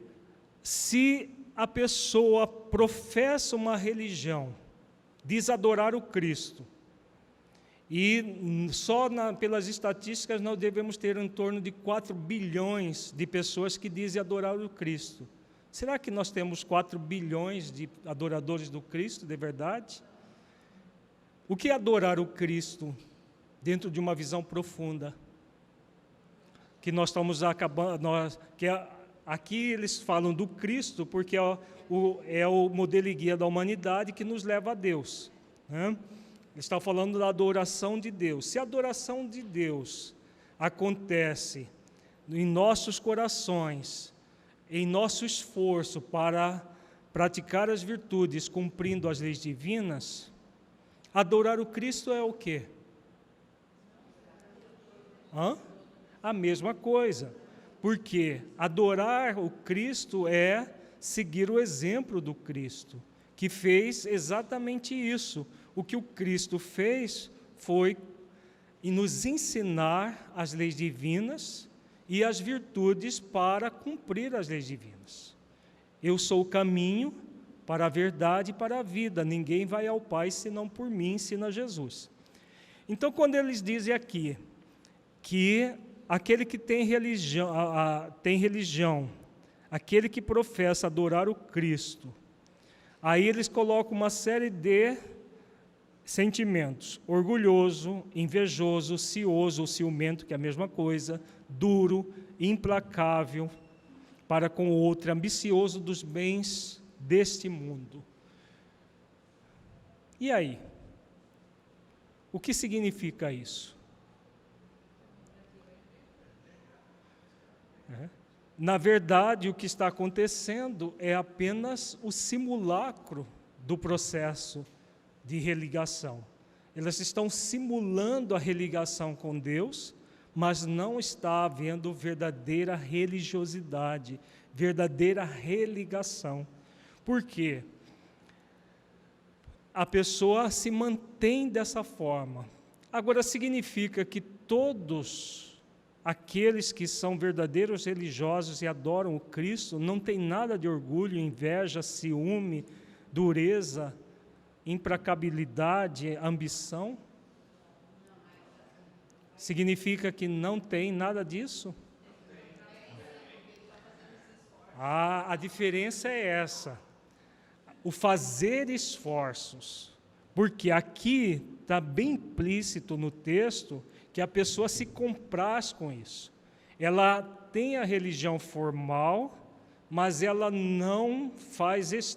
se a pessoa professa uma religião, diz adorar o Cristo, e só pelas estatísticas nós devemos ter em torno de 4 bilhões de pessoas que dizem adorar o Cristo. Será que nós temos 4 bilhões de adoradores do Cristo, de verdade? O que é adorar o Cristo dentro de uma visão profunda? Que nós estamos acabando, aqui eles falam do Cristo porque é o modelo e guia da humanidade que nos leva a Deus, né? Eles estão falando da adoração de Deus. Se a adoração de Deus acontece em nossos corações, em nosso esforço para praticar as virtudes, cumprindo as leis divinas, adorar o Cristo é o quê? A mesma coisa, porque adorar o Cristo é seguir o exemplo do Cristo, que fez exatamente isso. O que o Cristo fez foi nos ensinar as leis divinas e as virtudes para cumprir as leis divinas. Eu sou o caminho para a verdade e para a vida. Ninguém vai ao Pai senão por mim, ensina Jesus. Então, quando eles dizem aqui que aquele que tem religião, aquele que professa adorar o Cristo, aí eles colocam uma série de sentimentos: orgulhoso, invejoso, cioso ou ciumento, que é a mesma coisa, duro, implacável para com o outro, ambicioso dos bens deste mundo. E aí? O que significa isso? Na verdade, o que está acontecendo é apenas o simulacro do processo de religação. Elas estão simulando a religação com Deus, mas não está havendo verdadeira religiosidade, verdadeira religação. Por quê? a pessoa se mantém dessa forma. Agora, significa que todos aqueles que são verdadeiros religiosos e adoram o Cristo não têm nada de orgulho, inveja, ciúme, dureza, implacabilidade, ambição? Significa que não tem nada disso? A diferença é essa, o fazer esforços, porque aqui está bem implícito no texto que a pessoa se compraz com isso. Ela tem a religião formal, mas ela não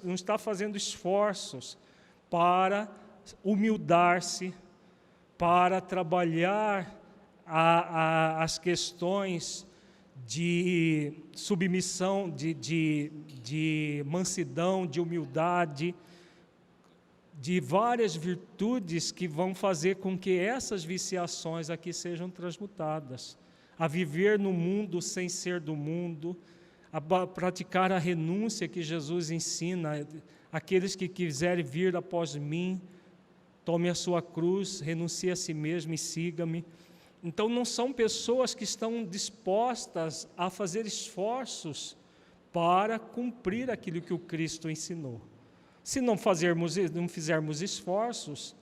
está fazendo esforços para humildar-se, para trabalhar as questões de submissão, de mansidão, de humildade, de várias virtudes que vão fazer com que essas viciações aqui sejam transmutadas, a viver no mundo sem ser do mundo, a praticar a renúncia que Jesus ensina, aqueles que quiserem vir após mim, tome a sua cruz, renuncie a si mesmo e siga-me. Então, não são pessoas que estão dispostas a fazer esforços para cumprir aquilo que o Cristo ensinou. Se não fizermos esforços,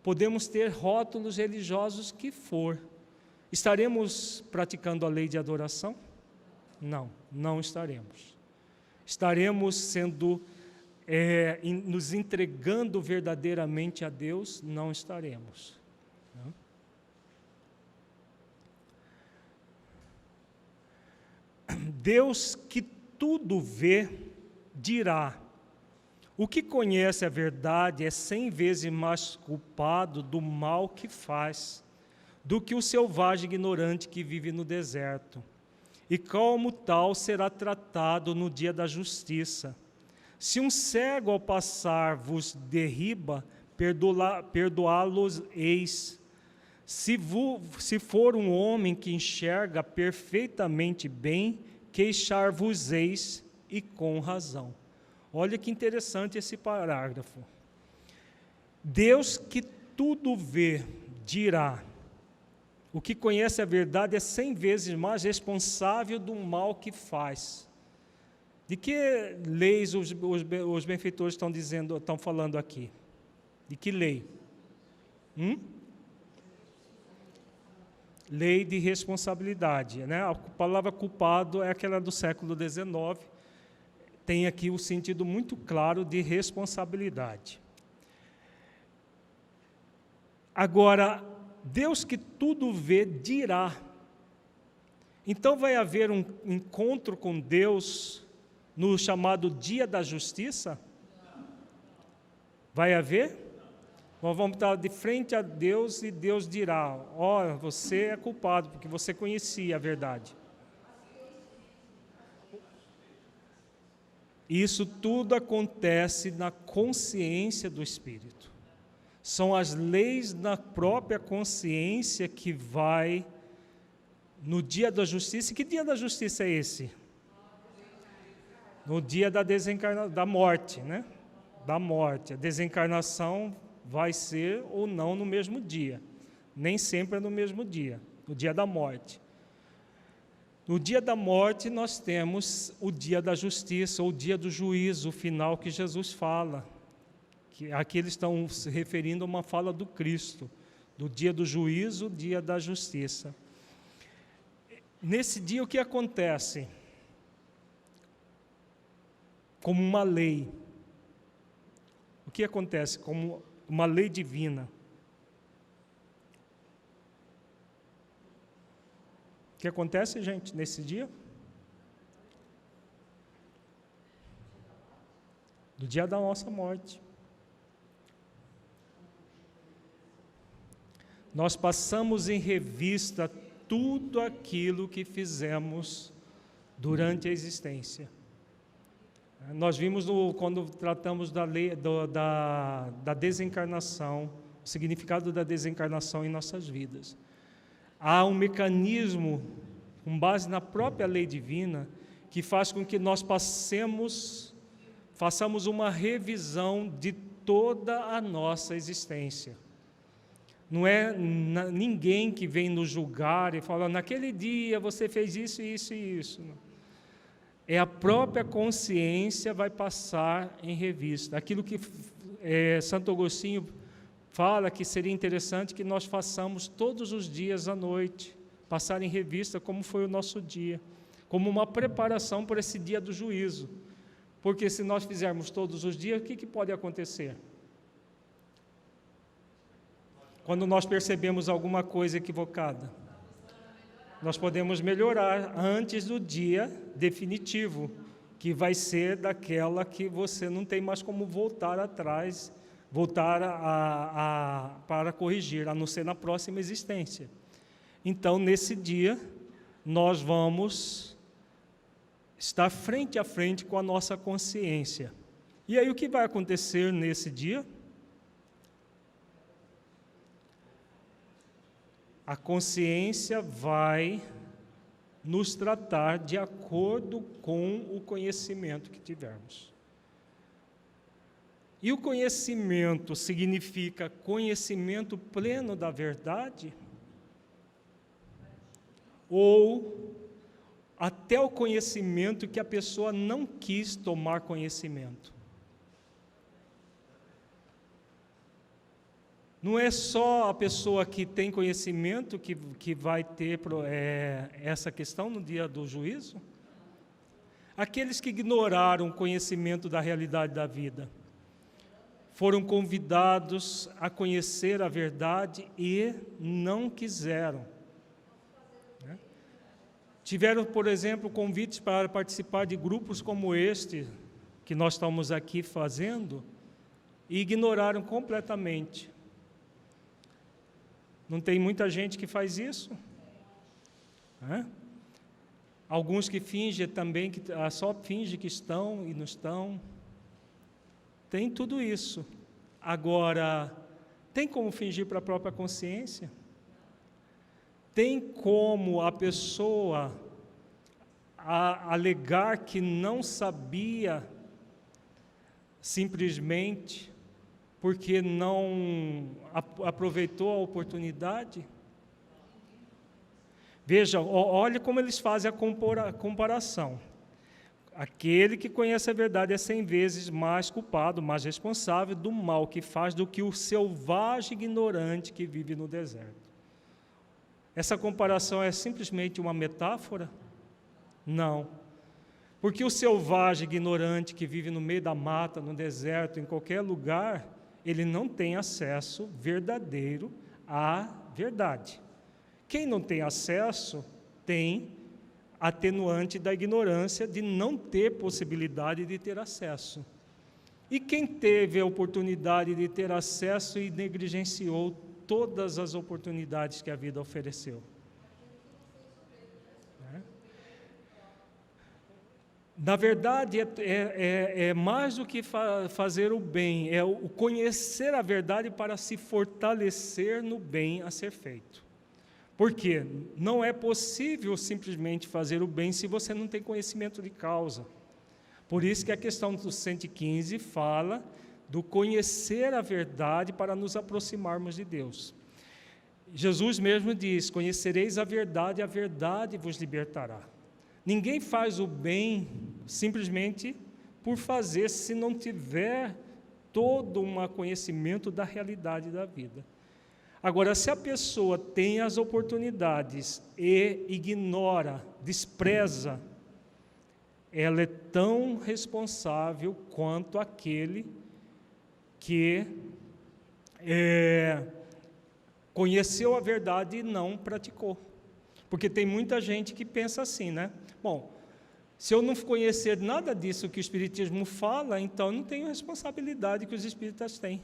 podemos ter rótulos religiosos que for. Estaremos praticando a lei de adoração? Não, não estaremos. Estaremos nos entregando verdadeiramente a Deus? Não estaremos. Deus que tudo vê, dirá: o que conhece a verdade é 100 vezes mais culpado do mal que faz, do que o selvagem ignorante que vive no deserto. E como tal será tratado no dia da justiça. Se um cego ao passar vos derriba, perdoá-los-eis. Se for um homem que enxerga perfeitamente bem, queixar-vos-eis, e com razão. Olha que interessante esse parágrafo. Deus que tudo vê, dirá: o que conhece a verdade é 100 vezes mais responsável do mal que faz. De que leis os benfeitores estão falando aqui? De que lei? Lei de responsabilidade, né? A palavra culpado é aquela do século XIX, tem aqui o sentido muito claro de responsabilidade. Agora, Deus que tudo vê, dirá. Então vai haver um encontro com Deus no chamado Dia da Justiça? Vai haver? Nós vamos estar de frente a Deus e Deus dirá: ó, você é culpado porque você conhecia a verdade. Isso tudo acontece na consciência do Espírito. São as leis da própria consciência que vai no dia da justiça. E que dia da justiça é esse? No dia da morte, né? Da morte. A desencarnação vai ser ou não no mesmo dia. Nem sempre é no mesmo dia, no dia da morte. No dia da morte nós temos o dia da justiça, ou o dia do juízo final que Jesus fala. Que aqui eles estão se referindo a uma fala do Cristo, do dia do juízo, dia da justiça. Nesse dia o que acontece? Como uma lei. O que acontece? Como uma lei divina. O que acontece, gente, nesse dia? Do dia da nossa morte. Nós passamos em revista tudo aquilo que fizemos durante a existência. Nós vimos quando tratamos da lei da desencarnação, o significado da desencarnação em nossas vidas. Há um mecanismo, com base na própria lei divina, que faz com que nós façamos uma revisão de toda a nossa existência. Não é ninguém que vem nos julgar e fala, naquele dia você fez isso, isso e isso. Não. É a própria consciência vai passar em revista. Aquilo que Santo Agostinho fala que seria interessante que nós façamos todos os dias à noite, passar em revista como foi o nosso dia, como uma preparação para esse dia do juízo. Porque se nós fizermos todos os dias, o que pode acontecer? Quando nós percebemos alguma coisa equivocada, nós podemos melhorar antes do dia definitivo, que vai ser daquela que você não tem mais como voltar atrás, para corrigir, a não ser na próxima existência. Então, nesse dia, nós vamos estar frente a frente com a nossa consciência. E aí, o que vai acontecer nesse dia? A consciência vai nos tratar de acordo com o conhecimento que tivermos. E o conhecimento significa conhecimento pleno da verdade? Ou até o conhecimento que a pessoa não quis tomar conhecimento? Não é só a pessoa que tem conhecimento que vai ter essa questão no dia do juízo? Aqueles que ignoraram o conhecimento da realidade da vida foram convidados a conhecer a verdade e não quiseram. Né? Tiveram, por exemplo, convites para participar de grupos como este, que nós estamos aqui fazendo, e ignoraram completamente. Não tem muita gente que faz isso? Alguns que fingem também, que só fingem que estão e não estão. Tem tudo isso. Agora, tem como fingir para a própria consciência? Tem como a pessoa alegar que não sabia simplesmente porque não aproveitou a oportunidade? Veja, olha como eles fazem a comparação. Aquele que conhece a verdade é 100 vezes mais culpado, mais responsável do mal que faz do que o selvagem ignorante que vive no deserto. Essa comparação é simplesmente uma metáfora? Não. Porque o selvagem ignorante que vive no meio da mata, no deserto, em qualquer lugar, ele não tem acesso verdadeiro à verdade. Quem não tem acesso tem atenuante da ignorância de não ter possibilidade de ter acesso. E quem teve a oportunidade de ter acesso e negligenciou todas as oportunidades que a vida ofereceu? Na verdade, é mais do que fazer o bem, é o conhecer a verdade para se fortalecer no bem a ser feito. Porque não é possível simplesmente fazer o bem se você não tem conhecimento de causa. Por isso que a questão do 115 fala do conhecer a verdade para nos aproximarmos de Deus. Jesus mesmo diz, conhecereis a verdade vos libertará. Ninguém faz o bem simplesmente por fazer, se não tiver todo um conhecimento da realidade da vida. Agora, se a pessoa tem as oportunidades e ignora, despreza, ela é tão responsável quanto aquele que conheceu a verdade e não praticou. Porque tem muita gente que pensa assim, né? Bom, se eu não conhecer nada disso que o Espiritismo fala, então eu não tenho a responsabilidade que os espíritas têm.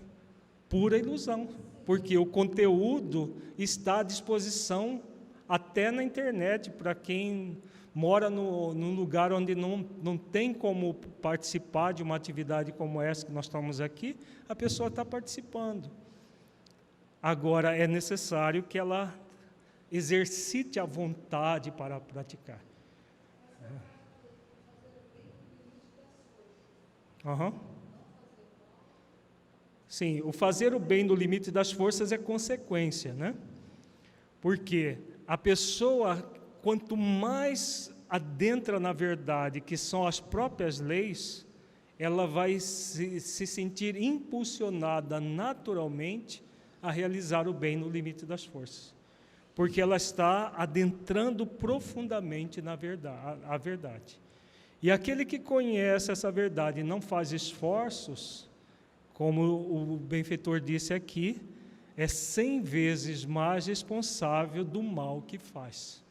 Pura ilusão, porque o conteúdo está à disposição até na internet, para quem mora num lugar onde não tem como participar de uma atividade como essa que nós estamos aqui, a pessoa está participando. Agora, é necessário que ela exercite a vontade para praticar. Sim, o fazer o bem no limite das forças é consequência, né? Porque a pessoa, quanto mais adentra na verdade, que são as próprias leis, ela vai se sentir impulsionada naturalmente a realizar o bem no limite das forças. Porque ela está adentrando profundamente na verdade, a verdade. E aquele que conhece essa verdade e não faz esforços, como o benfeitor disse aqui, é 100 vezes mais responsável do mal que faz.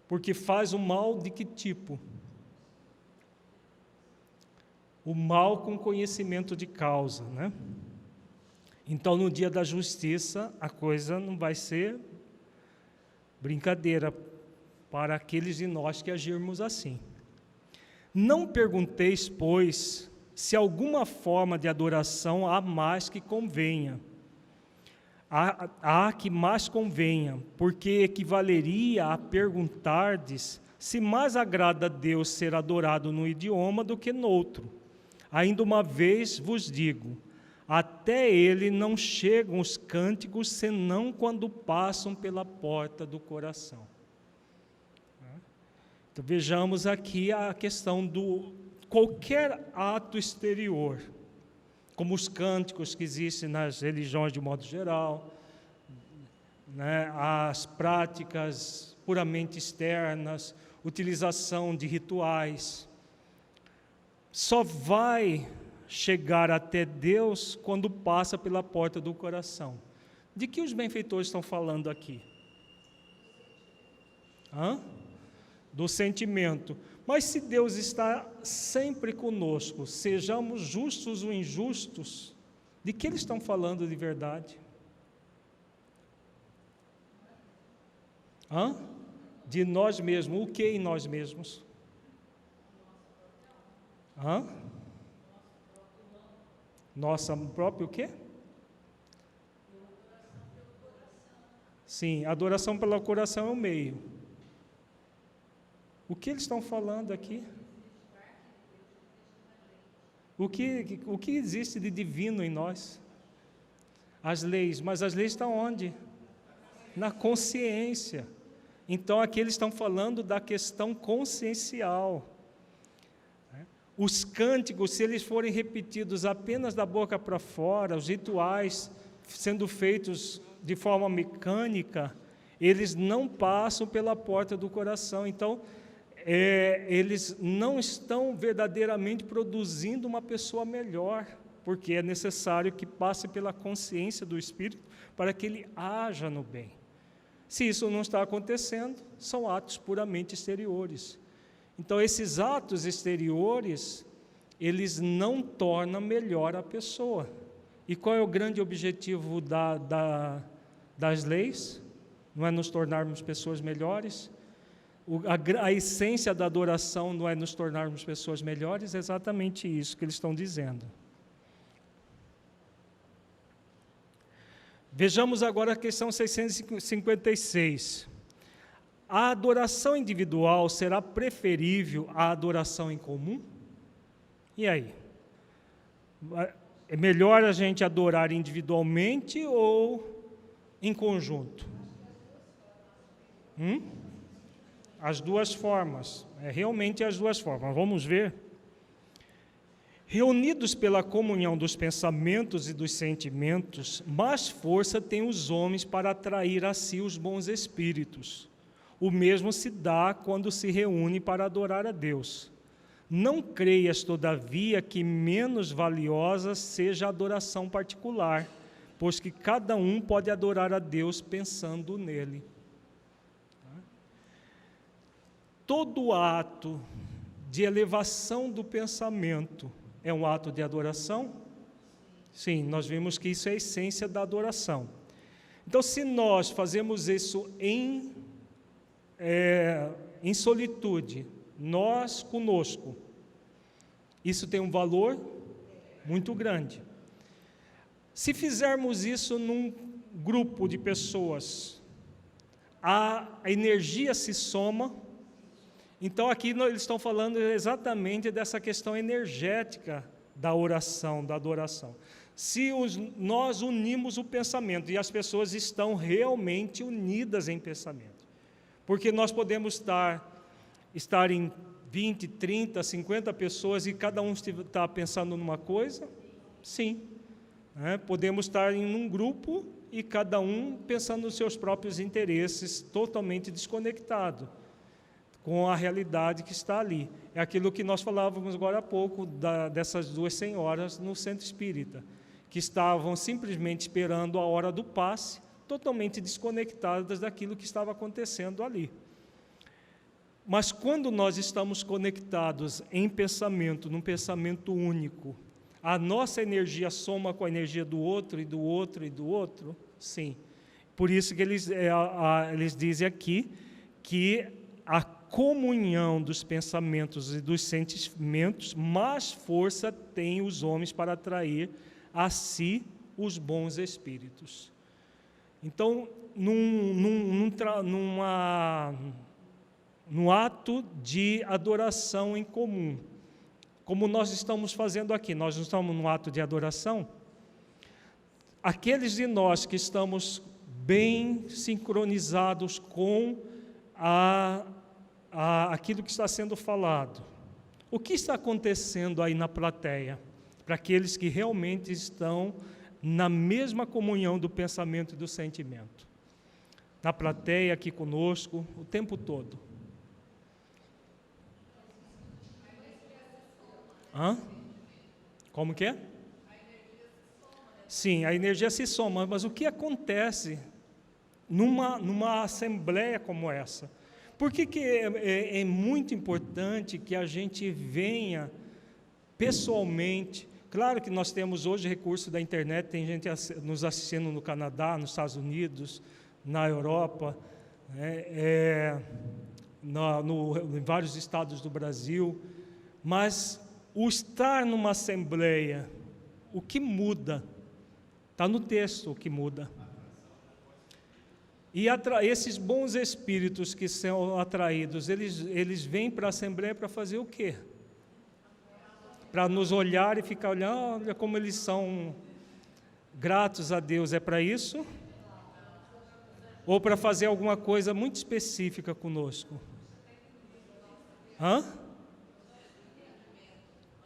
Porque faz o mal de que tipo? O mal com conhecimento de causa, né? Então, no dia da justiça, a coisa não vai ser brincadeira para aqueles de nós que agirmos assim. Não pergunteis, pois, se alguma forma de adoração há mais que convenha. Há que mais convenha, porque equivaleria a perguntardes se mais agrada a Deus ser adorado num idioma do que noutro. Ainda uma vez vos digo, até ele não chegam os cânticos, senão quando passam pela porta do coração. Então, vejamos aqui a questão do qualquer ato exterior, como os cânticos que existem nas religiões de modo geral, né, as práticas puramente externas, utilização de rituais, só vai chegar até Deus quando passa pela porta do coração. De que os benfeitores estão falando aqui? Do sentimento. Mas se Deus está sempre conosco, sejamos justos ou injustos, de que eles estão falando de verdade? De nós mesmos. O que em nós mesmos? Nossa própria o quê? Sim, adoração pelo coração é o meio. O que eles estão falando aqui? O que existe de divino em nós? As leis, mas as leis estão onde? Na consciência. Então aqui eles estão falando da questão consciencial. Os cânticos, se eles forem repetidos apenas da boca para fora, os rituais sendo feitos de forma mecânica, eles não passam pela porta do coração. Então, eles não estão verdadeiramente produzindo uma pessoa melhor, porque é necessário que passe pela consciência do Espírito para que ele haja no bem. Se isso não está acontecendo, são atos puramente exteriores. Então, esses atos exteriores, eles não tornam melhor a pessoa. E qual é o grande objetivo das leis? Não é nos tornarmos pessoas melhores? A essência da adoração não é nos tornarmos pessoas melhores? É exatamente isso que eles estão dizendo. Vejamos agora a questão 656. A adoração individual será preferível à adoração em comum? E aí? É melhor a gente adorar individualmente ou em conjunto? As duas formas. Realmente as duas formas. Vamos ver. Reunidos pela comunhão dos pensamentos e dos sentimentos, mais força têm os homens para atrair a si os bons espíritos. O mesmo se dá quando se reúne para adorar a Deus. Não creias, todavia, que menos valiosa seja a adoração particular, pois que cada um pode adorar a Deus pensando nele. Todo ato de elevação do pensamento é um ato de adoração? Sim, nós vimos que isso é a essência da adoração. Então, se nós fazemos isso em solitude, nós conosco, isso tem um valor muito grande. Se fizermos isso num grupo de pessoas, a energia se soma. Então aqui eles estão falando exatamente dessa questão energética da oração, da adoração. Se nós unimos o pensamento, e as pessoas estão realmente unidas em pensamento, porque nós podemos estar em 20, 30, 50 pessoas e cada um está pensando numa coisa? Sim. Podemos estar em um grupo e cada um pensando nos seus próprios interesses, totalmente desconectado com a realidade que está ali. É aquilo que nós falávamos agora há pouco, dessas duas senhoras no centro espírita, que estavam simplesmente esperando a hora do passe, totalmente desconectadas daquilo que estava acontecendo ali. Mas quando nós estamos conectados em pensamento, num pensamento único, a nossa energia soma com a energia do outro, e do outro, e do outro, sim. Por isso que eles dizem aqui que a comunhão dos pensamentos e dos sentimentos, mais força têm os homens para atrair a si os bons espíritos. Então, num ato de adoração em comum, como nós estamos fazendo aqui, nós não estamos num ato de adoração? Aqueles de nós que estamos bem sincronizados com aquilo que está sendo falado, o que está acontecendo aí na plateia? Para aqueles que realmente estão na mesma comunhão do pensamento e do sentimento. Na plateia, aqui conosco, o tempo todo. Como que é? Sim, a energia se soma, mas o que acontece numa assembleia como essa? Por que é muito importante que a gente venha pessoalmente? Claro que nós temos hoje recurso da internet, tem gente nos assistindo no Canadá, nos Estados Unidos, na Europa, em vários estados do Brasil, mas o estar numa assembleia, o que muda? Está no texto o que muda. E esses bons espíritos que são atraídos, eles vêm para a assembleia para fazer o quê? Para nos olhar e ficar olhando, olha como eles são gratos a Deus, é para isso? Ou para fazer alguma coisa muito específica conosco?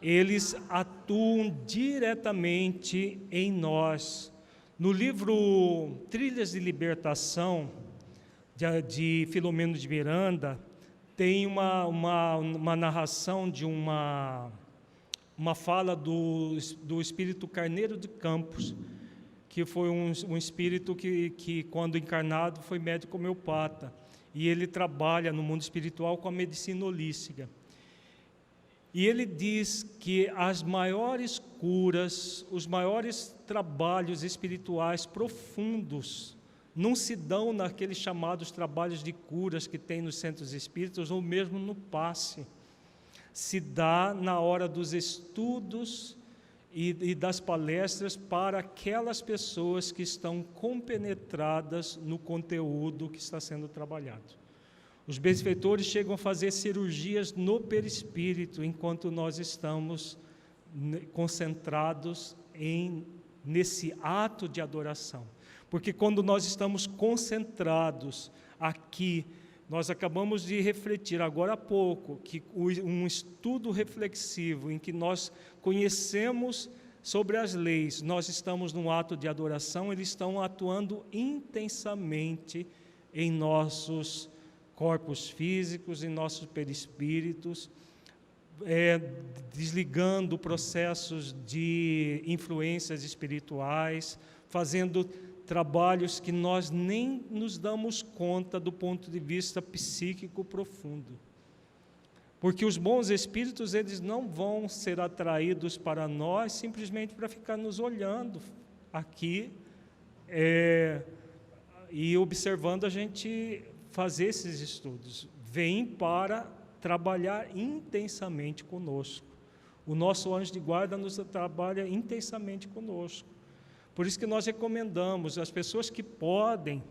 Eles atuam diretamente em nós. No livro Trilhas de Libertação, de Filomeno de Miranda, tem uma narração de uma fala do espírito Carneiro de Campos, que foi um espírito que, quando encarnado, foi médico homeopata, e ele trabalha no mundo espiritual com a medicina holística. E ele diz que as maiores curas, os maiores trabalhos espirituais profundos não se dão naqueles chamados trabalhos de curas que tem nos centros espíritas, ou mesmo no passe. Se dá na hora dos estudos e das palestras para aquelas pessoas que estão compenetradas no conteúdo que está sendo trabalhado. Os benfeitores chegam a fazer cirurgias no perispírito enquanto nós estamos concentrados nesse ato de adoração. Porque quando nós estamos concentrados aqui, nós acabamos de refletir agora há pouco que um estudo reflexivo em que nós conhecemos sobre as leis, nós estamos num ato de adoração, eles estão atuando intensamente em nossos corpos físicos, em nossos perispíritos, desligando processos de influências espirituais, fazendo trabalhos que nós nem nos damos conta do ponto de vista psíquico profundo. Porque os bons espíritos, eles não vão ser atraídos para nós simplesmente para ficar nos olhando aqui e observando a gente fazer esses estudos. Vêm para trabalhar intensamente conosco. O nosso anjo de guarda nos trabalha intensamente conosco. Por isso que nós recomendamos as pessoas que podem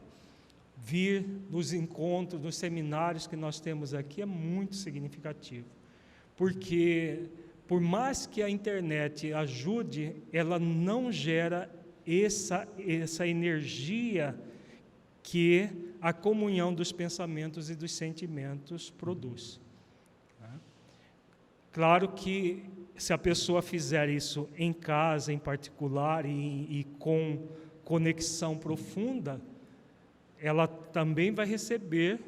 vir nos encontros, nos seminários que nós temos aqui, é muito significativo. Porque por mais que a internet ajude, ela não gera essa energia que a comunhão dos pensamentos e dos sentimentos produz. Claro que se a pessoa fizer isso em casa, em particular, e com conexão profunda, ela também vai receber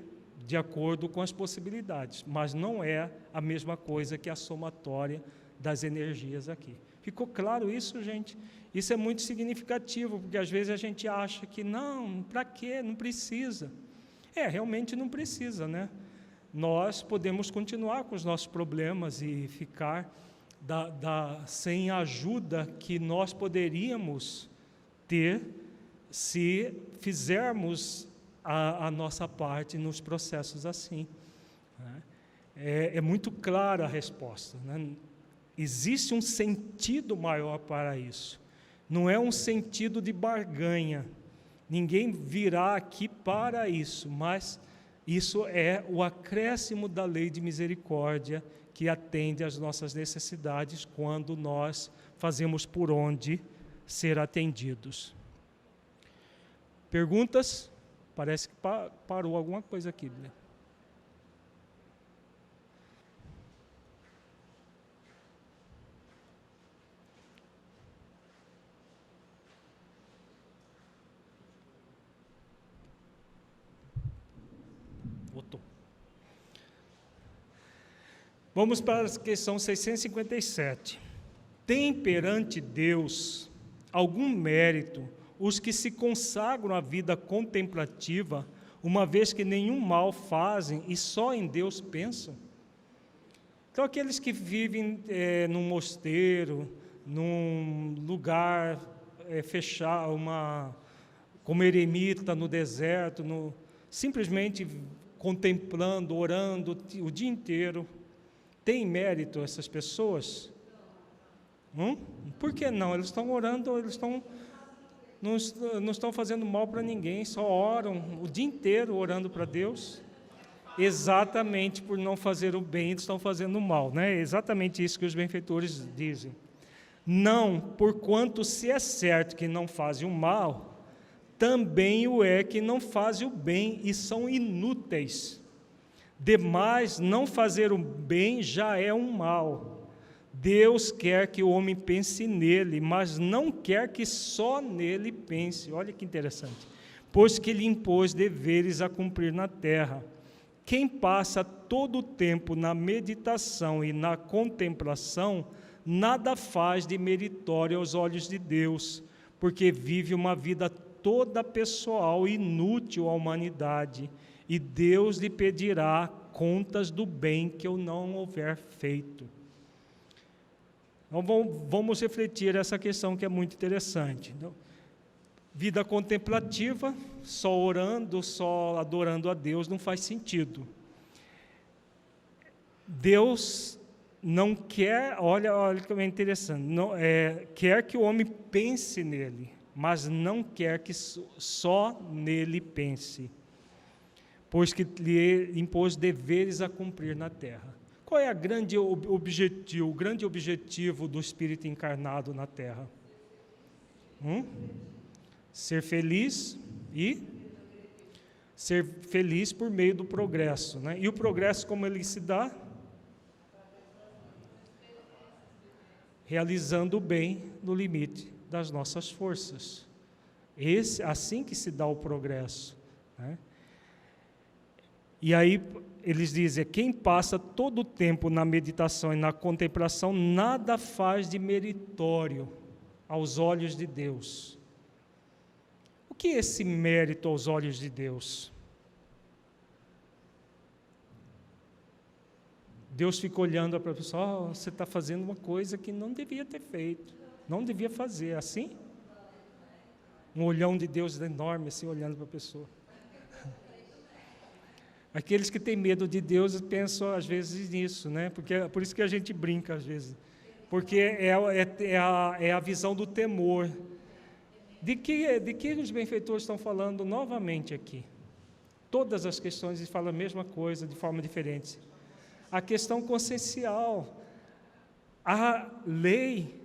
de acordo com as possibilidades, mas não é a mesma coisa que a somatória das energias aqui. Ficou claro isso, gente? Isso é muito significativo, porque às vezes a gente acha que não, para quê? Não precisa. Realmente não precisa, né? Nós podemos continuar com os nossos problemas e ficar sem a ajuda que nós poderíamos ter se fizermos a nossa parte nos processos assim. É muito clara a resposta, né? Existe um sentido maior para isso. Não é um sentido de barganha. Ninguém virá aqui para isso, mas isso é o acréscimo da lei de misericórdia que atende às nossas necessidades quando nós fazemos por onde ser atendidos. Perguntas? Parece que parou alguma coisa aqui, né? Voltou. Vamos para a questão 657. Tem perante Deus algum mérito os que se consagram à vida contemplativa, uma vez que nenhum mal fazem e só em Deus pensam? Então, aqueles que vivem num mosteiro, num lugar fechado, como eremita no deserto, simplesmente contemplando, orando o dia inteiro, tem mérito essas pessoas? Por que não? Eles estão orando, não estão fazendo mal para ninguém, só oram o dia inteiro orando para Deus. Exatamente por não fazer o bem, eles estão fazendo o mal, né? É exatamente isso que os benfeitores dizem. Não, porquanto se é certo que não fazem o mal, também o é que não fazem o bem e são inúteis. Demais, não fazer o bem já é um mal. Deus quer que o homem pense nele, mas não quer que só nele pense. Olha que interessante. Pois que lhe impôs deveres a cumprir na terra. Quem passa todo o tempo na meditação e na contemplação, nada faz de meritório aos olhos de Deus, porque vive uma vida toda pessoal e inútil à humanidade, e Deus lhe pedirá contas do bem que eu não houver feito. Então, vamos refletir essa questão que é muito interessante. Então, vida contemplativa, só orando, só adorando a Deus, não faz sentido. Deus não quer, olha que é interessante, quer que o homem pense nele, mas não quer que só nele pense, pois que lhe impôs deveres a cumprir na terra. Qual é o grande objetivo do Espírito encarnado na Terra? Ser feliz e ser feliz por meio do progresso, né? E o progresso, como ele se dá? Realizando o bem no limite das nossas forças. Assim que se dá o progresso, né? E aí eles dizem, quem passa todo o tempo na meditação e na contemplação, nada faz de meritório aos olhos de Deus. O que é esse mérito aos olhos de Deus? Deus fica olhando para a pessoa, você está fazendo uma coisa que não devia ter feito, não devia fazer, assim? Um olhão de Deus enorme, assim, olhando para a pessoa. Aqueles que têm medo de Deus pensam, às vezes, nisso, né? Por isso que a gente brinca, às vezes. Porque é a visão do temor. De que os benfeitores estão falando novamente aqui? Todas as questões eles falam a mesma coisa, de forma diferente. A questão consciencial. A lei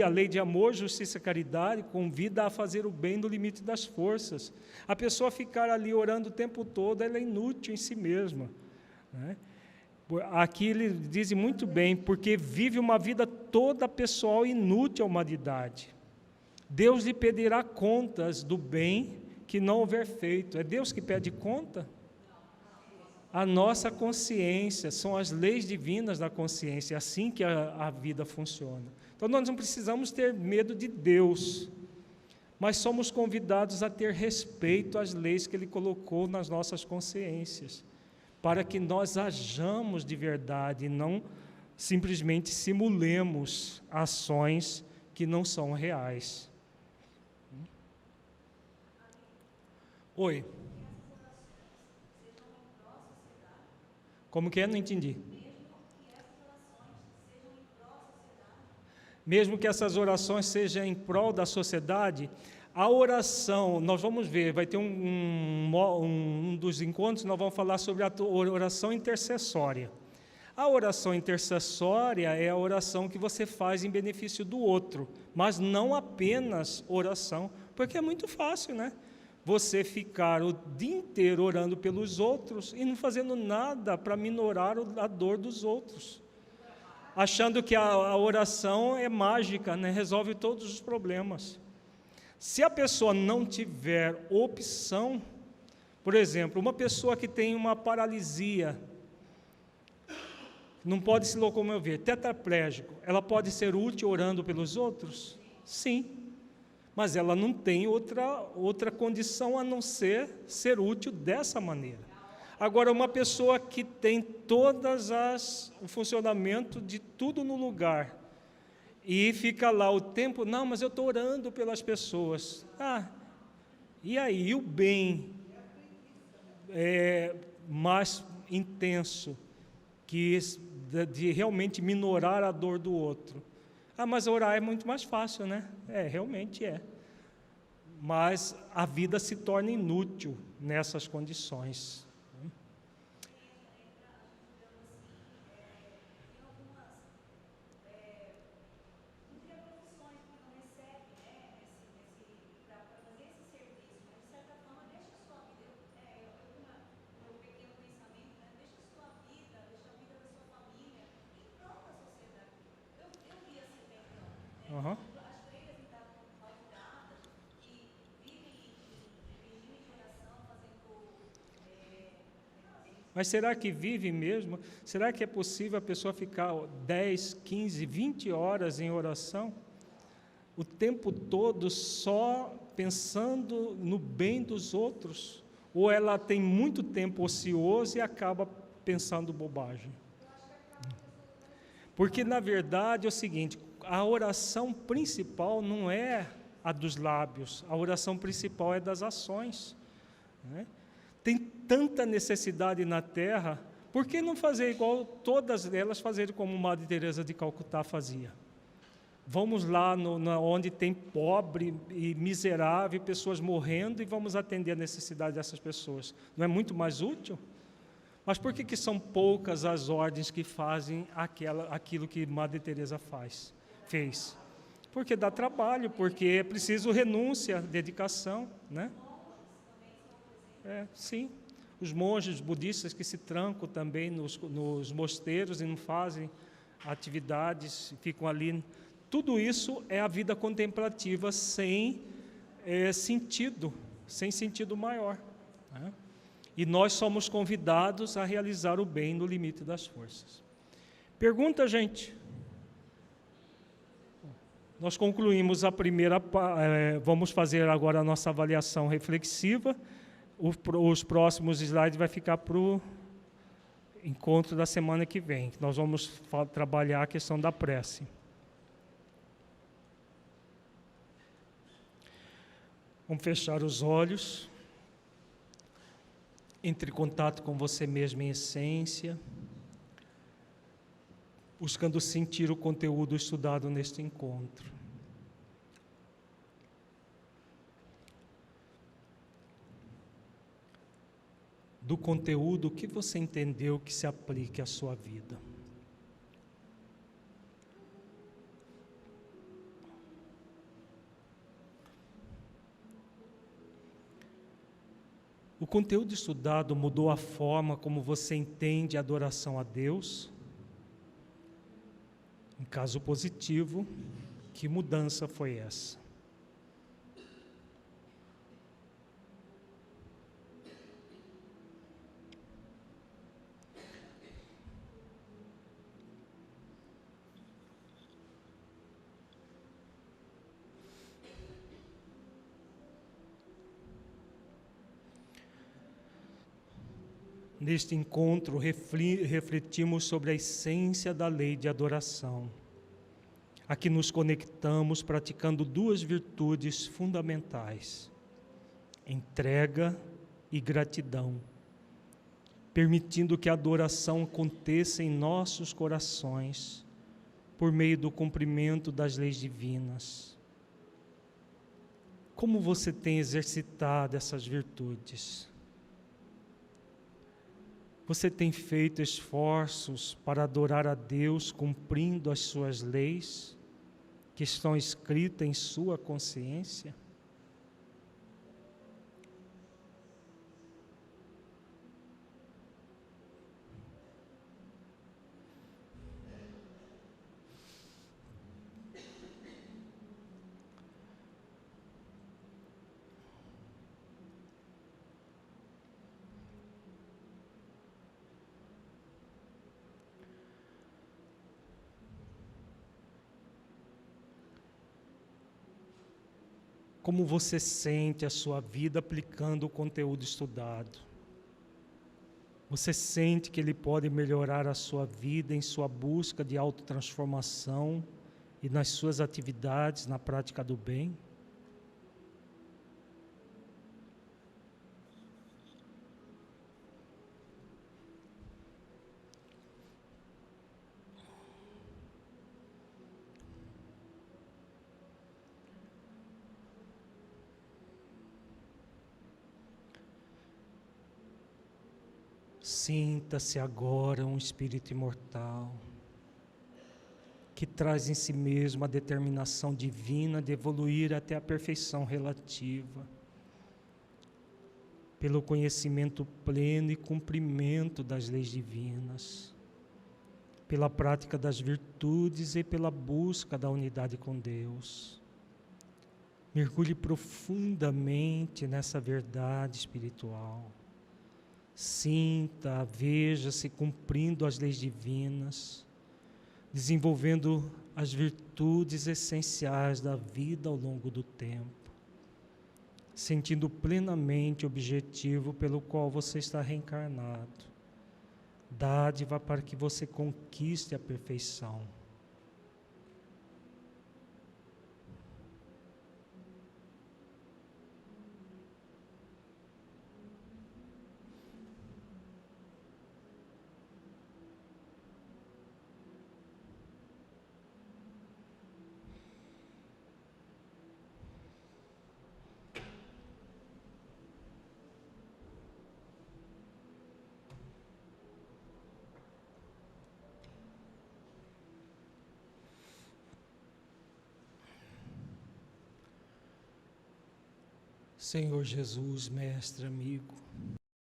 a lei de amor, justiça e caridade convida a fazer o bem no limite das forças. A pessoa ficar ali orando o tempo todo, ela é inútil em si mesma, né? Aqui ele diz muito bem, porque vive uma vida toda pessoal inútil à humanidade. Deus lhe pedirá contas do bem que não houver feito. É Deus que pede conta? A nossa consciência, são as leis divinas da consciência, é assim que a vida funciona. Então nós não precisamos ter medo de Deus, mas somos convidados a ter respeito às leis que Ele colocou nas nossas consciências, para que nós hajamos de verdade e não simplesmente simulemos ações que não são reais. Oi. Como que é? Não entendi. Mesmo que essas orações sejam em prol da sociedade, a oração, nós vamos ver, vai ter um dos encontros, nós vamos falar sobre a oração intercessória. A oração intercessória é a oração que você faz em benefício do outro, mas não apenas oração, porque é muito fácil, né? Você ficar o dia inteiro orando pelos outros e não fazendo nada para minorar a dor dos outros, achando que a oração é mágica, né? Resolve todos os problemas. Se a pessoa não tiver opção, por exemplo, uma pessoa que tem uma paralisia, não pode se locomover, tetraplégico, ela pode ser útil orando pelos outros? Sim. Mas ela não tem outra condição a não ser útil dessa maneira. Agora, uma pessoa que tem o funcionamento de tudo no lugar, e fica lá o tempo, não, mas eu estou orando pelas pessoas. E aí o bem mais intenso, de realmente minorar a dor do outro. Mas orar é muito mais fácil, né? Realmente é. Mas a vida se torna inútil nessas condições. Uhum. Mas será que vive mesmo? Será que é possível a pessoa ficar 10, 15, 20 horas em oração? O tempo todo só pensando no bem dos outros? Ou ela tem muito tempo ocioso e acaba pensando bobagem? Porque, na verdade, é o seguinte, a oração principal não é a dos lábios, a oração principal é das ações, né? Tem tanta necessidade na Terra, por que não fazer igual todas elas fazerem como Madre Teresa de Calcutá fazia? Vamos lá onde tem pobre e miserável, pessoas morrendo, e vamos atender a necessidade dessas pessoas. Não é muito mais útil? Mas por que são poucas as ordens que fazem aquilo que Madre Teresa fez? Porque dá trabalho, porque é preciso renúncia, dedicação, né? Sim. Os monges budistas que se trancam também nos mosteiros e não fazem atividades, ficam ali. Tudo isso é a vida contemplativa sem sentido maior, né? E nós somos convidados a realizar o bem no limite das forças. Pergunta, gente? Nós concluímos a primeira parte, vamos fazer agora a nossa avaliação reflexiva. Os próximos slides vai ficar para o encontro da semana que vem. Nós vamos trabalhar a questão da prece. Vamos fechar os olhos. Entre em contato com você mesmo em essência, buscando sentir o conteúdo estudado neste encontro. Do conteúdo, o que você entendeu que se aplique à sua vida? O conteúdo estudado mudou a forma como você entende a adoração a Deus? Em caso positivo, que mudança foi essa? Neste encontro, refletimos sobre a essência da lei de adoração. Aqui nos conectamos praticando duas virtudes fundamentais: entrega e gratidão, permitindo que a adoração aconteça em nossos corações por meio do cumprimento das leis divinas. Como você tem exercitado essas virtudes? Você tem feito esforços para adorar a Deus cumprindo as suas leis, que estão escritas em sua consciência? Como você sente a sua vida aplicando o conteúdo estudado? Você sente que ele pode melhorar a sua vida em sua busca de autotransformação e nas suas atividades na prática do bem? Sinta-se agora um espírito imortal, que traz em si mesmo a determinação divina de evoluir até a perfeição relativa, pelo conhecimento pleno e cumprimento das leis divinas, pela prática das virtudes e pela busca da unidade com Deus. Mergulhe profundamente nessa verdade espiritual. Sinta, veja-se cumprindo as leis divinas, desenvolvendo as virtudes essenciais da vida ao longo do tempo, sentindo plenamente o objetivo pelo qual você está reencarnado, dádiva para que você conquiste a perfeição. Senhor Jesus, mestre amigo,